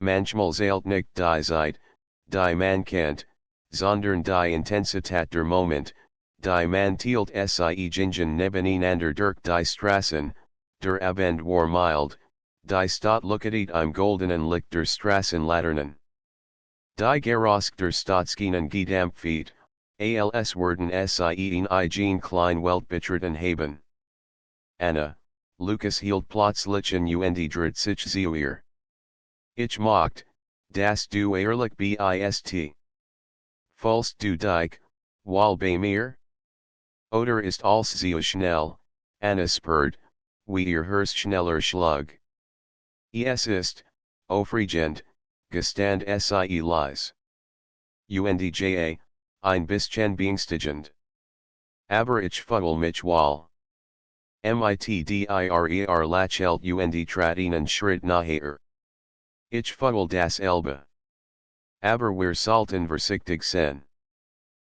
Manchmal zählt nicht die Zeit, die man kennt, sondern die Intensität der Moment, die man teilt. Sie gingen nebeneinander durch die Straßen, der Abend war mild, die Stadt leuchtete im goldenen Licht der Straßenlaternen. Die Gerosk der Stadt schienen gedampft, als würden Sie in einen kleinen Welt betreten haben. Anna, Lukas hielt plötzlich an und dreht sich zu ihr. Ich möchte, dass du ehrlich bist. Fühlst du dich, wohl bei mir? Oder ist alles so schnell, Anna spurt, wie ihr Herz schneller schlug. Es ist, aufregend, gestand Sie leise. Und ein bisschen beängstigend. Aber ich fühle mich wohl. Dir lächelt und trat einen Schritt nachher. Ich fühle dasselbe. Aber wir sollten vorsichtig sein.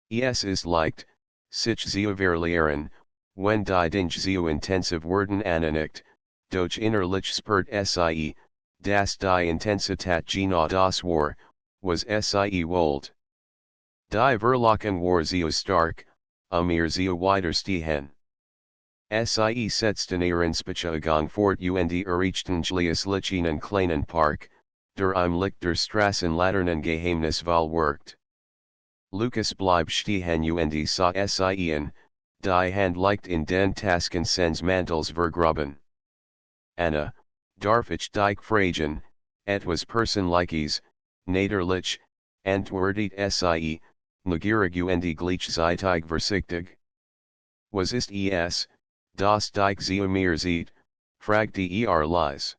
Es ist leicht, sich zu verlieren, wenn die Dinge zu intensiv werden. Anna nickt, doch innerlich spürt Sie, dass die Intensität genau das war, was Sie wollte. Die Verlockung war so stark, ihr zu widerstehen. Sie setzten ihren Spaziergang fort und erreichten schließlich einen kleinen Park, der im Licht der Straßenlaternen geheimnisvoll wirkt. Lukas blieb stehen und sah Sie an, die Handleicht in den Tasken sens Mantels vergraben. Anna, darf ich dich fragen, etwas Personliches, Naderlich, antwortet sie, neugierig und gleichzeitig vorsichtig. Was ist es, das dich so mir sieht, fragte Leise.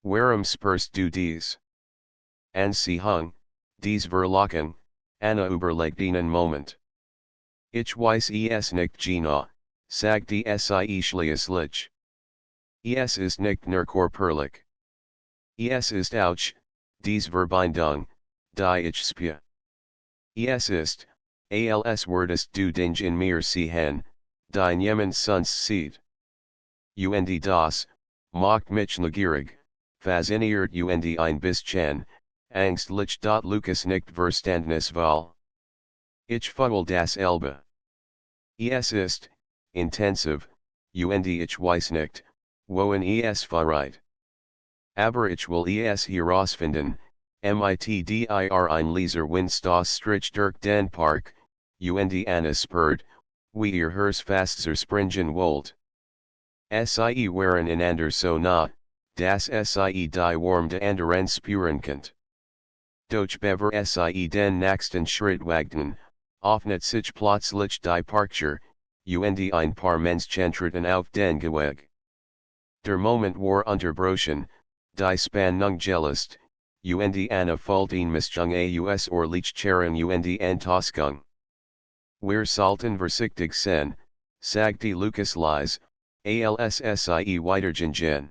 Warum sprichst du dies? An sie hung, dies verlocken, Anna überlegt einen Moment. Ich weiß es nicht genau, sagte sie schließlich. Es ist nicht nur körperlich. Es ist auch, dies Verbindung, die ich spüre. Es ist, als würdest du dich in mir sehen, die jemand sonst sieht. Und das, macht mich neugierig, fasziniert und ein bisschen, angstlich Lucas nicht verständnis weil. Ich fühle das Elbe. Es ist, intensiv, und ich weiß nicht, wohin es führt. Aber ich will es herausfinden, mit dir ein Leser winst das Strich durch den Park, und Anna spurt, wie ihr Herz fast zerspringen wollt. Sie waren einander so nah, dass sie die Warmde anderen spüren könnt. Doch bever sie den nächsten Schritt wagten, öffnet sich plötzlich die Parktür, und ein paar Menschen traten auf den Gehweg. Der Moment war unterbrochen, die Spannung gelöst, und Anna fühlt ihn Mischung aus Orlichkehren und Enttäuschung. Wir sollten vorsichtig sein, sagte Lucas Leise, alssi weitergehen.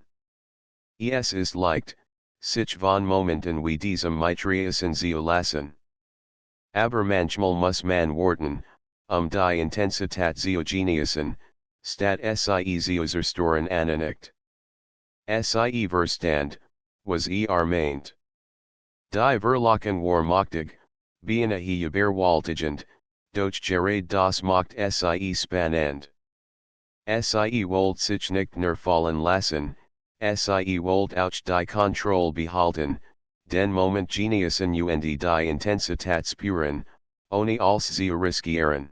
Es ist leicht, sich von Momenten wie diesem mitreißen zu lassen. Aber manchmal muss man warten, die Intensität zu genießen, statt sie zu zerstören Anna nicht. Sie Verstand, was meint. Die Verlocken war machtig, beinahe überwältigend, doch gerade das macht sie spannend. Sie wollt sich nicht nur fallen lassen, sie wollt auch die Kontrolle behalten, den Moment genießen und die Intensität spüren, ohne als zu riskieren.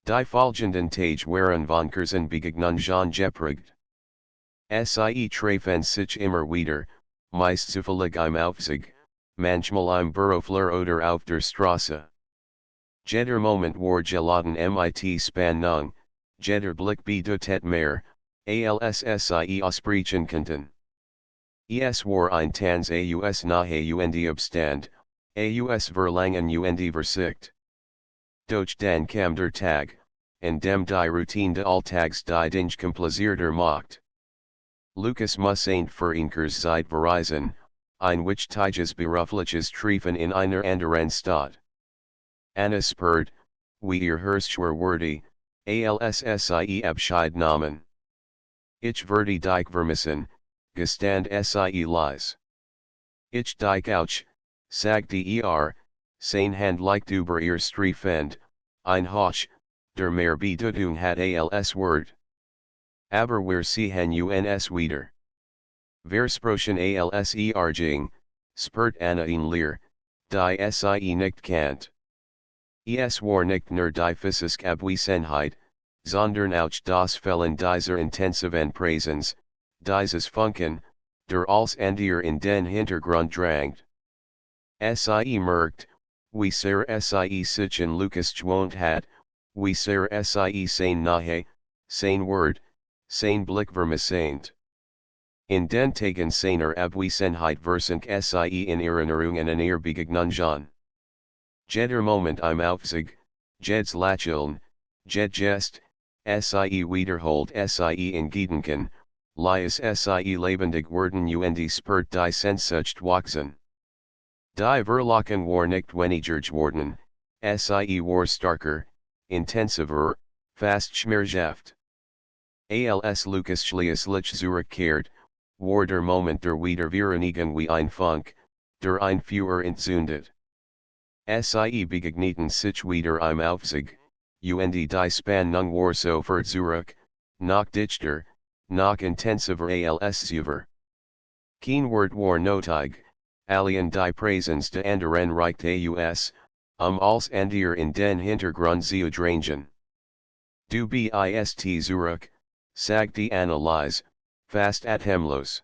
Die folgenden Tage waren von kurzen Begegnungen geprägt. Sie treffen sich immer wieder, meist zufällig im Aufzug, manchmal im Büroflur oder auf der Straße. Jeder Moment war geladen mit Spannung, jeder Blick bedeutet mehr, als sie aussprechen konnten. Es war ein Tanz aus Nahe und Abstand, aus Verlangen und Versicht. Doch dann kam der Tag, an dem die Routine des Alltags die Dinge komplizierter macht. Lucas muss ein Verankers Zeit bereisen, ein wichtiges berufliches Treffen in einer anderen Stadt. Anna spurt, wie ihr Herrschwerworthy, als sie Abschied nahmen. Ich werde dich vermissen, gestand sie Leise. Ich dich auch, sagte sein Handleicht über ihr Streifend, ein Hoch, der mehr Bedeutung hat als Wort. Aber wir sehen uns wieder. Versprochen als ging, spurt Anna ihn leer, die sie nicht kennt. Es war nicht nur die physische Abwesenheit, sondern auch das Fehlen dieser intensiven Präsenz, dieses Funken, der als Andier in den Hintergrund drängt. Sie merkt, wie sehr sie sich in Lucas gewohnt hat, wie sehr sie sein Nahe, sein Wort, sein Blick vermisst. In den Tagen seiner Abwesenheit versank sie in Erinnerungen an ihr Begegnungen. Jeder Moment im Aufzug, jedes Lächeln, jede Gest, sie wiederholt sie in Gedanken, lies sie lebendig werden und spürt die Sehnsucht wachsen. Die Verlocken war nicht weniger geworden, sie war starker, intensiver, fast schmerzhaft. Als Lucas schließlich zurückkehrt, war der Moment der Wiedervereinigung wie ein Funk, der ein Feuer entzündet. Sie begegneten sich wieder im Aufzug, und die Spannung war sofort zurück, noch dichter, noch intensiver als zuvor. Kein Wort war nötig, allein die Präsenz der anderen reicht aus, als Andier in den Hintergrund zu drängen. Du bist Zurück, sag die Analyse, fast atemlos.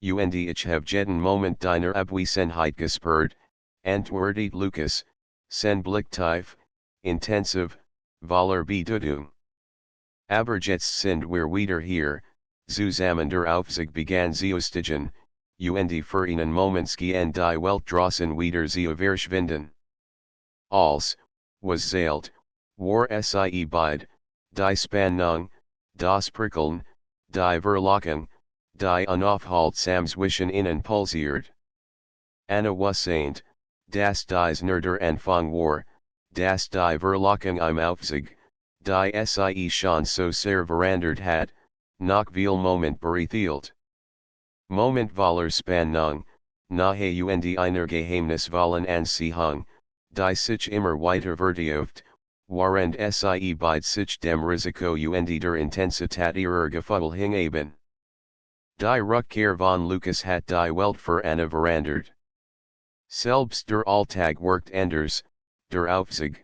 Und ich habe jeden Moment deiner Abwesenheit gespürt, antwortet Lucas, sen Blick tief, intensiv, voller Bedeutung. Aber jetzt sind wir wieder hier, zusammen der Aufzug begann Zeostigen, und für einen Moment gehen die Welt draußen wieder zu verschwinden. Als, was zählt, war sie beid, die Spannung, das Prickeln, die Verlockung, die unaufhaltsam zwischen ihnen pulsiert. Anna wusste, dass dies nur der Anfang war, dass die Verlockung im Aufzug, die sie schon so sehr verandert hat, noch viel Moment berethelt. Moment voller Spannung, nahe und einer Geheimnisvollen Anziehung, die sich immer weiter vertieft, während sie bei sich dem Risiko und der Intensität ihrer Gefühle hingeben. Die Rückkehr von Lucas hat die Welt für Anna verandert. Selbst der Alltag wirkt anders, der Aufzug,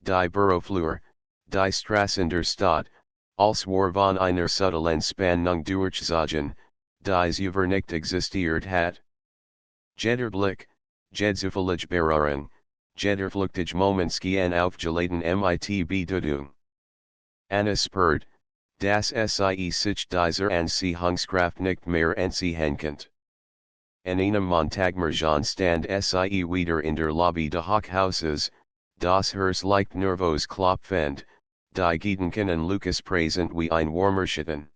die Büroflur, die Straßen der Stadt, als war von einer subtilen Spannung durchzogen, die zuvor nicht existiert hat. Jeder Blick, jede zufällige Berührung, jeder flüchtige Moment gehen aufgeladen mit Bedeutung. Anna spürt, dass sie sich dieser Anziehungskraft nicht mehr entziehen kann. An einem Montagmorgen stand sie wieder in der Lobby des Hochhauses, das Herz leicht nervös klopfend, die Gedanken an Lucas präsent wie ein Warmerschatten.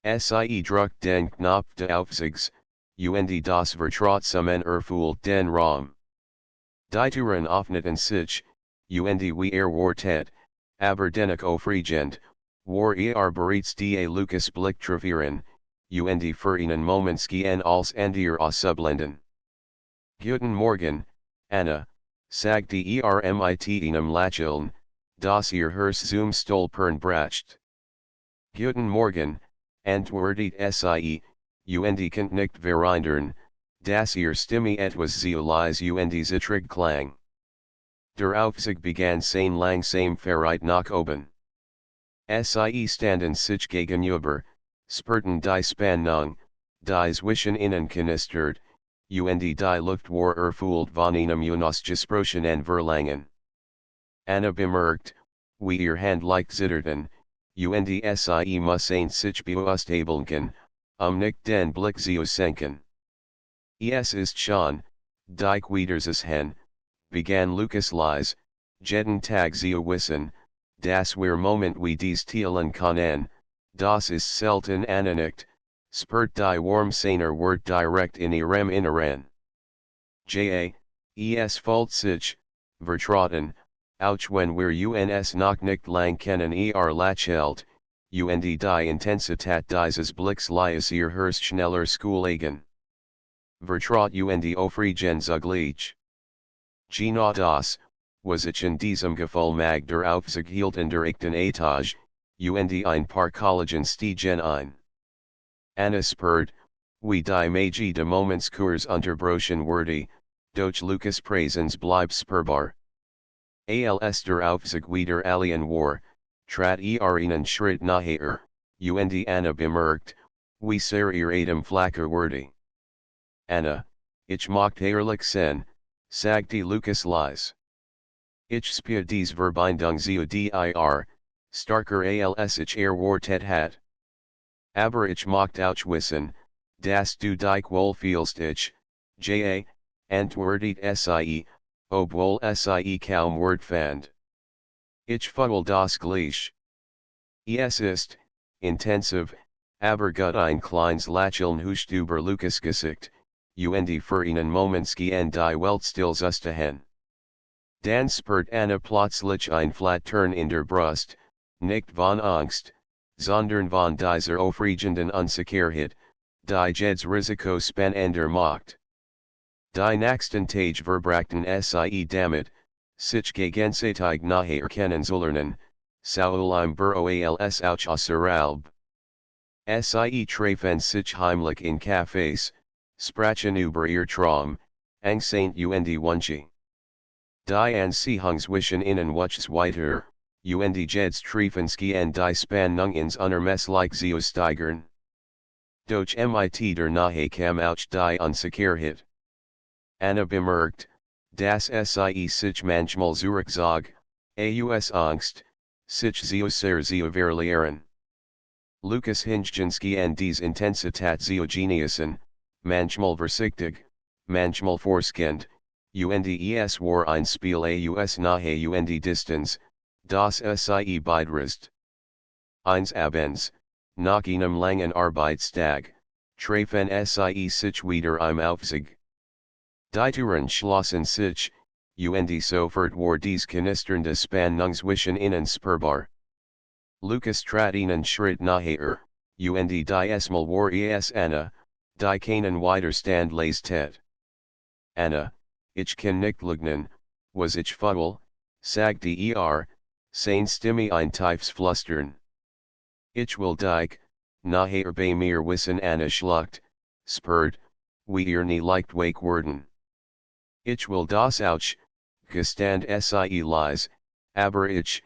Sie drückt den Knopf des Aufzugs, und das Vertrautsamen erfüllt den Raum. Die Türen öffneten sich, und wie wartet, aber dennoch aufregend, war bereits die Lucas Blick treffen, und für einen Moment gehen als Antier auszublenden. Guten Morgen, Anna, sagte mit einem Lächeln, das ihr Herz zum Stolpern bracht. Guten Morgen, antwortet sie, und kann nicht verhindern, dass ihr Stimme etwas zu leise und zittrig klang. Der Aufzug begann sein langsam Fahrt nach oben. Sie standen sich gegenüber, spürten die Spannung, die zwischen ihnen knistert, und die Luft war erfüllt von einem unausgesprochenen Verlangen. Anna bemerkt, wie ihr Hand leicht zitterten, und sie mussten sich beaustabeln, nicht den Blick zu senken. Es ist schon, dich wiedersehen, begann Lucas leise, jeden Tag zu wissen, dass wir Moment wie dies teilen können, das ist selten nicht, spürt die warm seiner Wort direkt in ihrem Inneren. Es fühlt sich, vertrauten, auch wenn wir uns noch nicht lang kennen lächelt, und die Intensität dieses Blicks ließ ihr Herz schneller schlagen. Vertraut und aufregend zugleich. Genau das, was ich in diesem Gefühl mag der Aufzug hielt in der achten Etage, und ein paar Kollegen stiegen ein. Anna spürt, wie die Magie de Momentskurs unterbrochen wurde, doch Lucas Präsens blieb spürbar. Als der Aufzug wieder allein war, trat einen Schritt naher, und Anna bemerkt, wie sehr ihr Atem flacher wurde. Anna, ich möchte ehrlich sein, sagte Lucas leise. Ich spüre dies Verbindung zu dir, starker als ich erwartet hat. Aber ich möchte auch wissen, dass du dich wohl fühlst antwortet sie, obwohl sie kaum Wort fand. Ich fühle das gleich. Es ist, intensiv, aber gut ein kleines Lächeln huscht über Lucas Gesicht, und für einen Moment gehen die Welt still zusammen. Dann spürt Anna plötzlich ein Flattern in der Brust, nicht von Angst, sondern von dieser aufregenden Unsicherheit, die jedes Risiko spannender macht. Die nächsten Tage verbrachten sie damit, sich gegenseitig nahe kennenzulernen, sowohl im Büro als auch außerhalb. Sie treffen sich heimlich in Cafés, sprachen über ihr Traum, angst und Wünsche. Die Anziehung zwischen ihnen wuchs weiter, und jetzt Treffenski und die Spannung ins unermesslich steigern. Doch mit der Nahe kam auch die Unsicherheit. Anna bemerkt, dass sich manchmal zurückzog, aus Angst, sich sehr verlieren. Lukas Hinchensky und dies Intensität genießen, manchmal vorsichtig, manchmal forschend, und es war ein Spiel aus Nahe und Distanz, das sie beidrast. Eins Abends, nach einem langen Arbeitstag, treffen sich wieder im Aufzug. Die Türen schlossen sich, und sofort war dies knisternde Spannung zwischen ihnen spürbar. Lukas trat einen Schritt naher, und die Esmal war es Anna, die keinen Widerstand leistet. Anna, ich kann nicht lügnen, was ich faul, sagte sein Stimme ein tiefes Flüstern. Ich will dich, naher bei mir wissen Anna schluckt, spurt, wie nie leicht wake werden. Ich will das auch, gestand sie leise, aber ich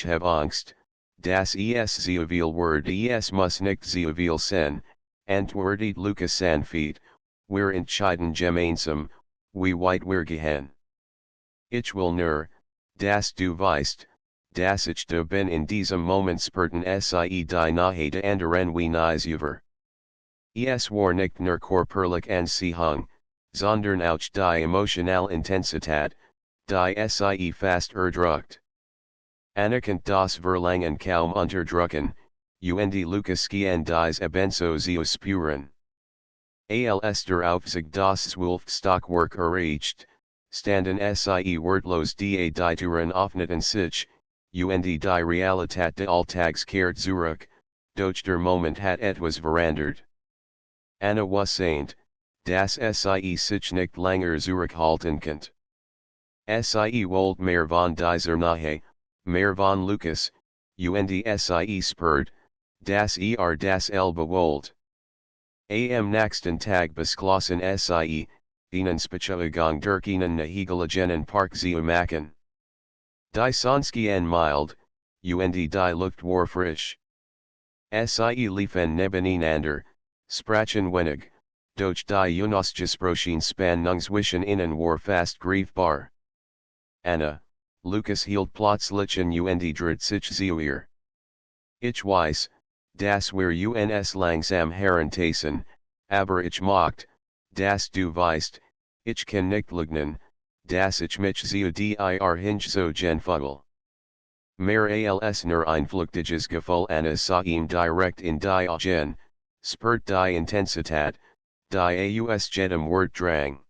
hab Angst, dass es sehr viel wird es muss nicht sehr viel sein, antwortet Lukas sanft, wir entscheiden gemeinsam, wie weit wir gehen. Ich will nur, dass du weißt, dass ich da bin in diesem Moment spurten sie die Nahe de anderen wie nies über. Es war nicht nur körperlich Anziehung, sondern auch die emotionale Intensität, die sie fast erdrückt. Anna konnte das Verlangen kaum unterdrücken, und Lukas und dies ebenso zu spüren. Als der Aufzug das Zwölfstockwerk erreicht, standen sie wortlos die Türen öffneten sich, und die Realität des Alltags kehrt zurück, doch der Moment hat etwas verändert. Anna wusste, dass sie sich nicht länger zurückhalten konnte. Sie wollte mehr von dieser Nahe, mehr von Lukas, und sie spürt, dass dasselbe wollte. Am nächsten Tag beschlossen sie, einen Spaziergang durch einen nahegelegenen Park zu machen. Die Sonne mild, und die Luft war frisch. Sie liefen nebeneinander, sprachen wenig, doch die unausgesprochene Spannung zwischen ihnen war fast greifbar. Anna, Lukas hielt plötzlich an und dreht sich zu ihr. Ich weiß, dass wir uns langsam herentasten, aber ich möchte, dass du weißt, ich kann nicht lügnen, dass ich mich zu dir hingezogen fühle. Mehr als nur ein flüchtiges Gefühl Anna sah ihm direkt in die Augen, spürt die Intensität, die aus jedem Wort drang.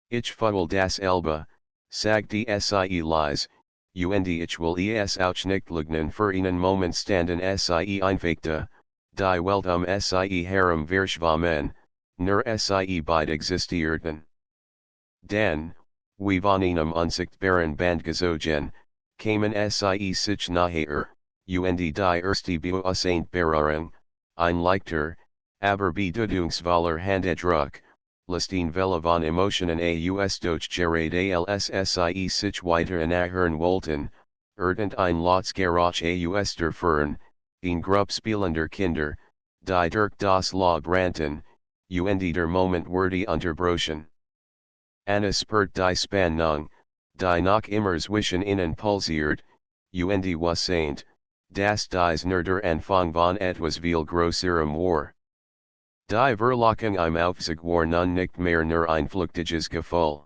Ich fühle dasselbe, sagte sie leise, und ich will es auch nicht lügnen für einen Moment standen sie einfachte, die Welt sie herum verschwammen, nur sie beide existierten. Dann, wie von einem unsichtbaren Band gezogen, kamen sie sich naher, und die erste Bewusstsein-Berührung, ein leichter, aber bedeutungsvoller Handdruck, lässt ihn Welle von Emotionen aus durch gerade als sie sich weiter nachhören wollten, ein Lotsgerach aus der Fern, ein Grupp spielender Kinder, die durch das Laub rannten, und der Moment wurde unterbrochen. Anna spürt die Spannung, die noch immer zwischen ihnen pulsiert, und wusste, dass dies nur der Anfang von etwas viel größerem war. Die Verlockung im Aufzug war nun nicht mehr nur ein flüchtiges Gefühl.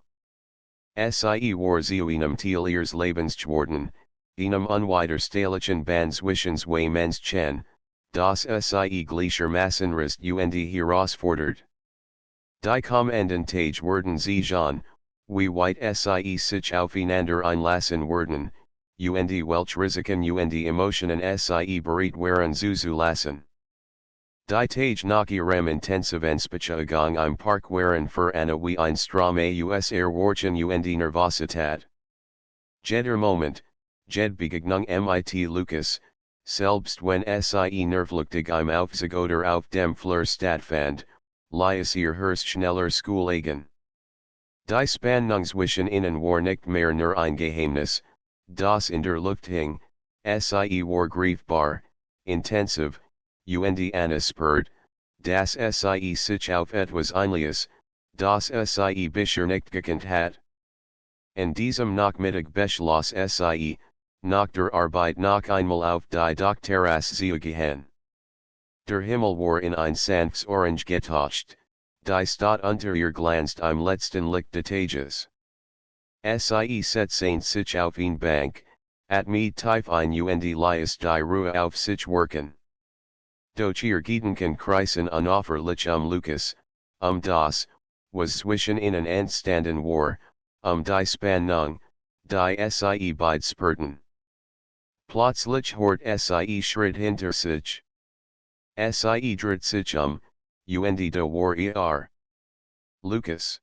Sie war zu einem Teil ihres Lebens geworden, einem unwiderstehlichen Band zwischen zwei Menschen, das sie gleichermaßen reizt und herausfordert. Die kommenden Tage werden sehen, wie weit sie sich aufeinander einlassen werden, und welche Risiken und Emotionen sie bereit waren zuzulassen. Die Tage nach ihrem intensiven Spaziergang im Park waren für Anna wie ein Strom aus Erwartung und Nervosität. Jeder Moment, jede Begegnung mit Lukas, selbst wenn sie nervlüchtig im Aufzug oder auf dem Flur stattfand, ließ ihr Herz schneller schlagen. Die Spannung zwischen ihnen war nicht mehr nur ein Geheimnis, das in der Luft hing, Sie war greifbar, intensiv, und anespert, das Sie sich auf etwas Ähnliches, das Sie bisher nicht gekannt hat. In diesem Nachmittag beschloss Sie, nach der Arbeit noch einmal auf die Dachterrasse zu gehen. Der Himmel war in ein sanftes Orange getaucht, die Stadt unter ihr glanzt im letzten Licht des Tages. Sie setzten sich auf eine Bank, at mit tief ein und ließ die Ruhe auf sich wirken. Doch ihr Gedanken kreisen unauffällig Lukas, das, was zwischen ihnen entstanden war, die Spannung, die Sie beide spürten. Plötzlich hört Sie Schritt hinter sich. Sie dreht sich und da war Lukas.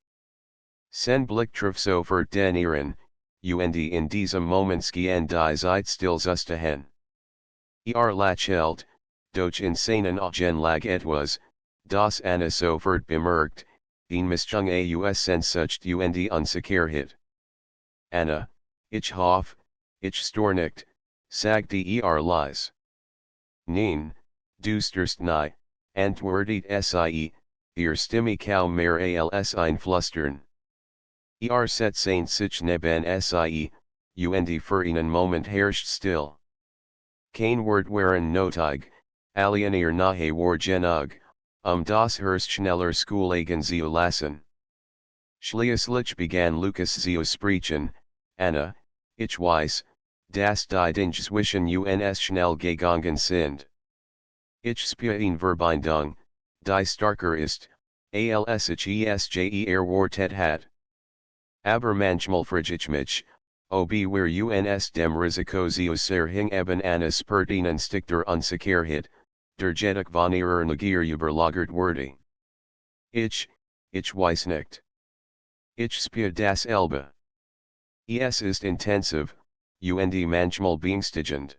Sein Blick traf sofort den ihren, und in diesem Moment schien die Zeit stillzustehen. Lächelt, doch in seinen Augen lag etwas, das Anna sofort bemerkt, ein Mischung aus Sehnsucht und Unsicherheit. Anna, ich hoffe, ich störe nicht, sagte leise. Nein, du störst nicht, antwortet Sie, ihr Stimme kaum mehr als ein Flüstern. Setzten sich neben Sie, und für einen Moment herrscht still. Kein Wort waren nötig, allein ihr Nahe war genug, das Herz schneller Schoolegen zu lassen. Schließlich begann Lukas zu sprechen, Anna, ich weiß, dass die Dinge zwischen uns schnell gegangen sind. Ich spüre eine Verbindung, die starker ist, als ich es erwartet hat. Aber manchmal frage ich mich, ob wir uns dem Risiko zu sehr hingaben eines pertinent Stick der Unsicherheit, der jedoch von ihrer Neugier überlagert wurde. Ich weiß nicht. Ich spüre das Elbe. Es ist intensiv, und manchmal beängstigend.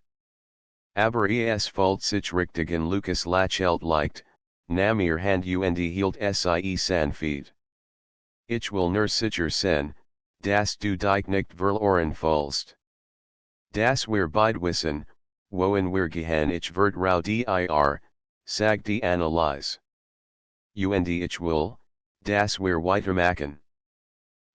Aber es fühlt sich richtig in Lukas lächelt leicht, nahm ihr Hand und hielt Sie sanft. Ich will nur sicher sein, dass du dich nicht verloren fühlst. Das wir beide wissen, wohin wir gehen ich wird rau dir, sagte Anna leise. Und ich will, dass wir weitermachen.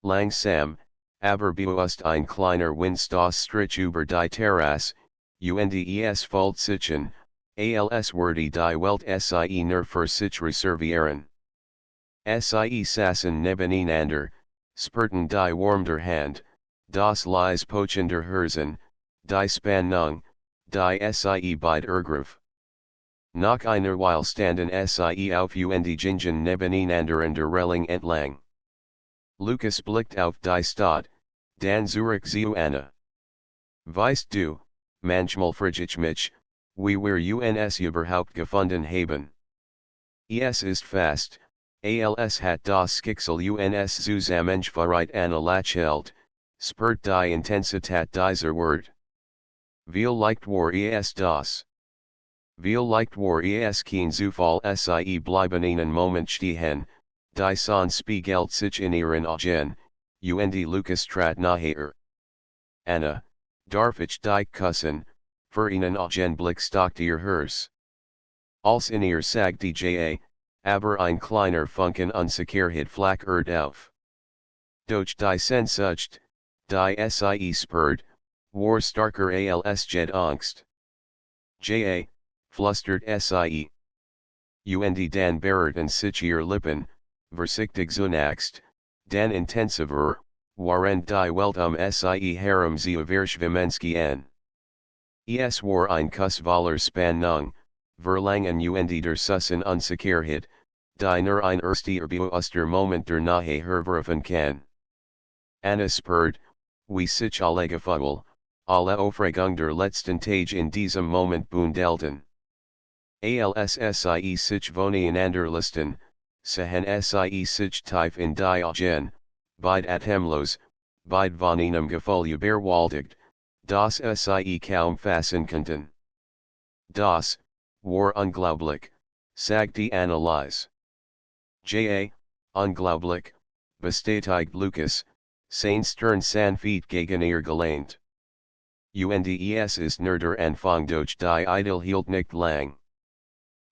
Langsam, aber bewusst ein kleiner Windstoß strich über die Terrasse, und es fühlt sich an, als würde die Welt Sie nur für sich reservieren. Sie saßen nebeneinander, spürten die Warm der Hand, das leise Pochen der Herzen, die Spannung, die Sie beide ergriff. Nach einer Weile standen Sie auf und gingen nebeneinander an der Relling entlang. Lukas blickt auf die Stadt, dann zurück zu Anna. Weißt du, manchmal frage ich mich, wie wir uns überhaupt gefunden haben. Es ist fast, als hat das Schicksal uns zusammengeführt Anna lächelt, spürt die Intensität dieser Wort. Wie leicht war es das? Wie leicht war es kein Zufall Sie bleiben einen Moment stehen, die Sonne spiegelt sich in ihren Augen, und Lukas trat nahe. Anna, darf ich dich küssen, für einen Augenblick stockte ihr Herz. Als in ihr sagte aber ein kleiner Funken Unsicherheit flackert auf. Doch die Sehnsucht, die Sie spürt, war starker als jede Angst. Flüstert Sie. Und dann berührten sich ihr Lippen, vorsichtig zunächst, dann intensiver, waren die Welt Sie herum zu verschwimmen. Es war ein Kuss voller Spannung, Verlangen und der Sussen Unsicherheit, die nur ein erster bewusster Moment der Nahe hervorrufen kann. Anna spürt, wie sich alle Gefühle, alle Aufregung der letzten Tage in diesem Moment bundelten. Als Sie sich voneinander listen, sahen Sie sich tief in die Augen, beide atemlos, beide von einem Gefühl überwältigt, das Sie kaum fassen konnten. Das war unglaublich, sagte Anna leise. Unglaublich, bestätigt Lukas, sein Stern sanft gegen ihr gelehnt. UNDES ist Nerder Anfang durch die Idle hielt nicht lang.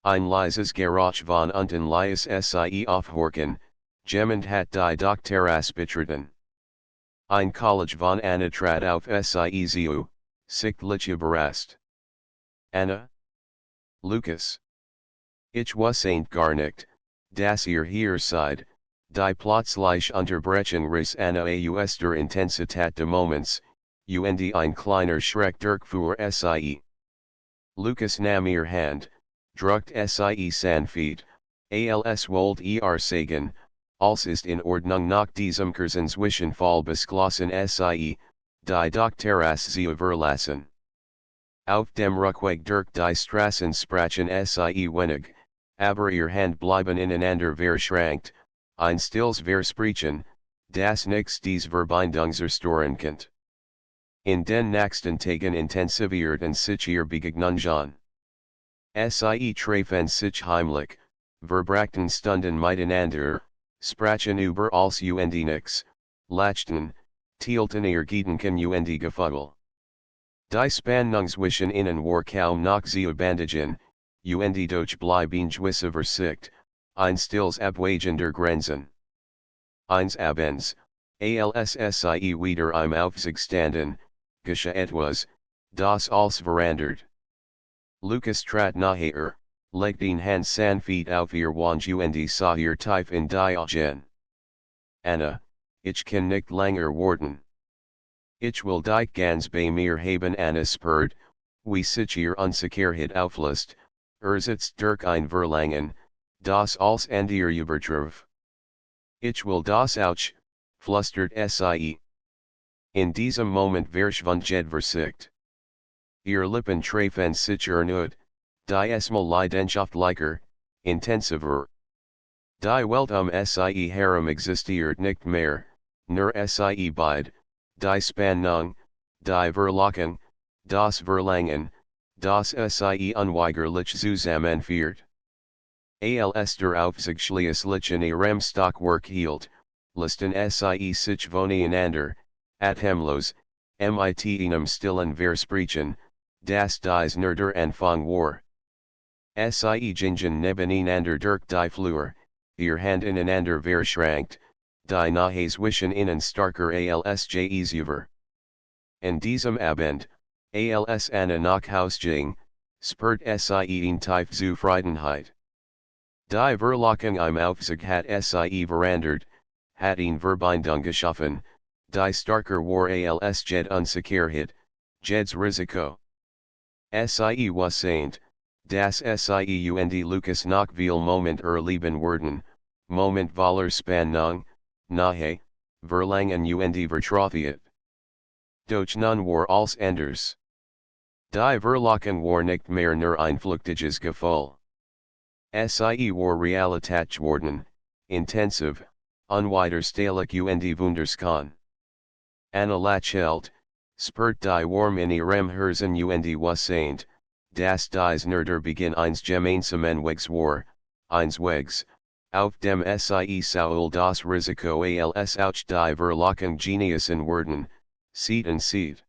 Ein leises Geräusch von unten ließ sie aufhorchen, jemand hat die Doktoras betreten. Ein College von Anna trat auf sie zu, sichtlich überrascht. Anna? Lukas? Ich wusste gar nicht, dass hier seid, die plötzlich Unterbrechung riss Anna aus der Intensität des Moments, und ein kleiner Schreck durchfuhr sie. Lukas nahm ihr Hand, drückte sie sanft, als wollte sagen, alles ist in Ordnung nach diesem kurzen Zwischenfall beschlossen sie, die Doktoras zu verlassen. Auf dem Rückweg durch die Straßen sprachen sie wenig, aber ihr Hand blieben ineinander verschränkt, ein stilles Versprechen, das nichts des Verbindung zerstören konnte. In den nächsten Tagen intensivierten sich ihre Begegnungen. Sie trafen sich heimlich, verbrachten Stunden miteinander, sprachen über alles und nichts, lachten, teilten ihr Gedanken und Gefühle. Die Spannung zwischen ihnen war kaum noch zu bändigen, und durch bleiben gewisse Versicht, ein stilles Abwägen der Grenzen. Eines Abends, als sie wieder im Aufzugs standen, geschah etwas, das alles verändert. Lukas trat naher, legte den Hand sanft auf ihr Wange und sah ihr tief in die Augen. Anna, ich kann nicht länger warten. Ich will dich ganz bei mir haben Anna spurt, wie sich ihr Unsicherheit auflöst, sitzt durch ein Verlangen, das als an ihr übertraf. Ich will das auch, flüstert sie. In diesem Moment verschwand jede Versicht. Ihr Lippen trafen sich erneut, die Esmal Leidenschaftlicher, intensiver. Die Welt sie herum existiert nicht mehr, nur sie beid, die Spannung, die Verlockung, das Verlangen, das sie unweigerlich zusammenführt. Als der Aufzug schließlich in ihrem Stockwerk hielt, lissten sie sich voneinander, atemlos, mit einem stillen Versprechen, das dies Nerder Anfang war. Sie gingen nebeneinander durch die Flur, ihr Hand ineinander verschränkt, die Nahe zwischen ihnen starker als je zuvor. In diesem Abend, als Anna nach Haus ging, spürt sie in tief Zufriedenheit. Die Verlockung im Aufzug hat sie verändert, hat ihn Verbindung geschaffen, die starker war als jed Unsicherheit, jed's Risiko. Sie wusste, dass sie und Lukas nach viel Moment erleben würden, Moment voller Spannung, Nahe, Verlangen und Vertrautheit. Doch nun war alles anders. Die Verlockung war nicht mehr nur ein flüchtiges Gefühl. Sie war Realität geworden, intensiv, unwiderstehlich und wunderschön. Anna lächelte, spürt die Warm in ihrem Herzen und wusste, dass dies Nerder Beginn eines gemeinsamen Wegs war, eines Wegs, auf dem sie sowohl das Risiko als auch die Verlockung genießen würden, Seed and Seed.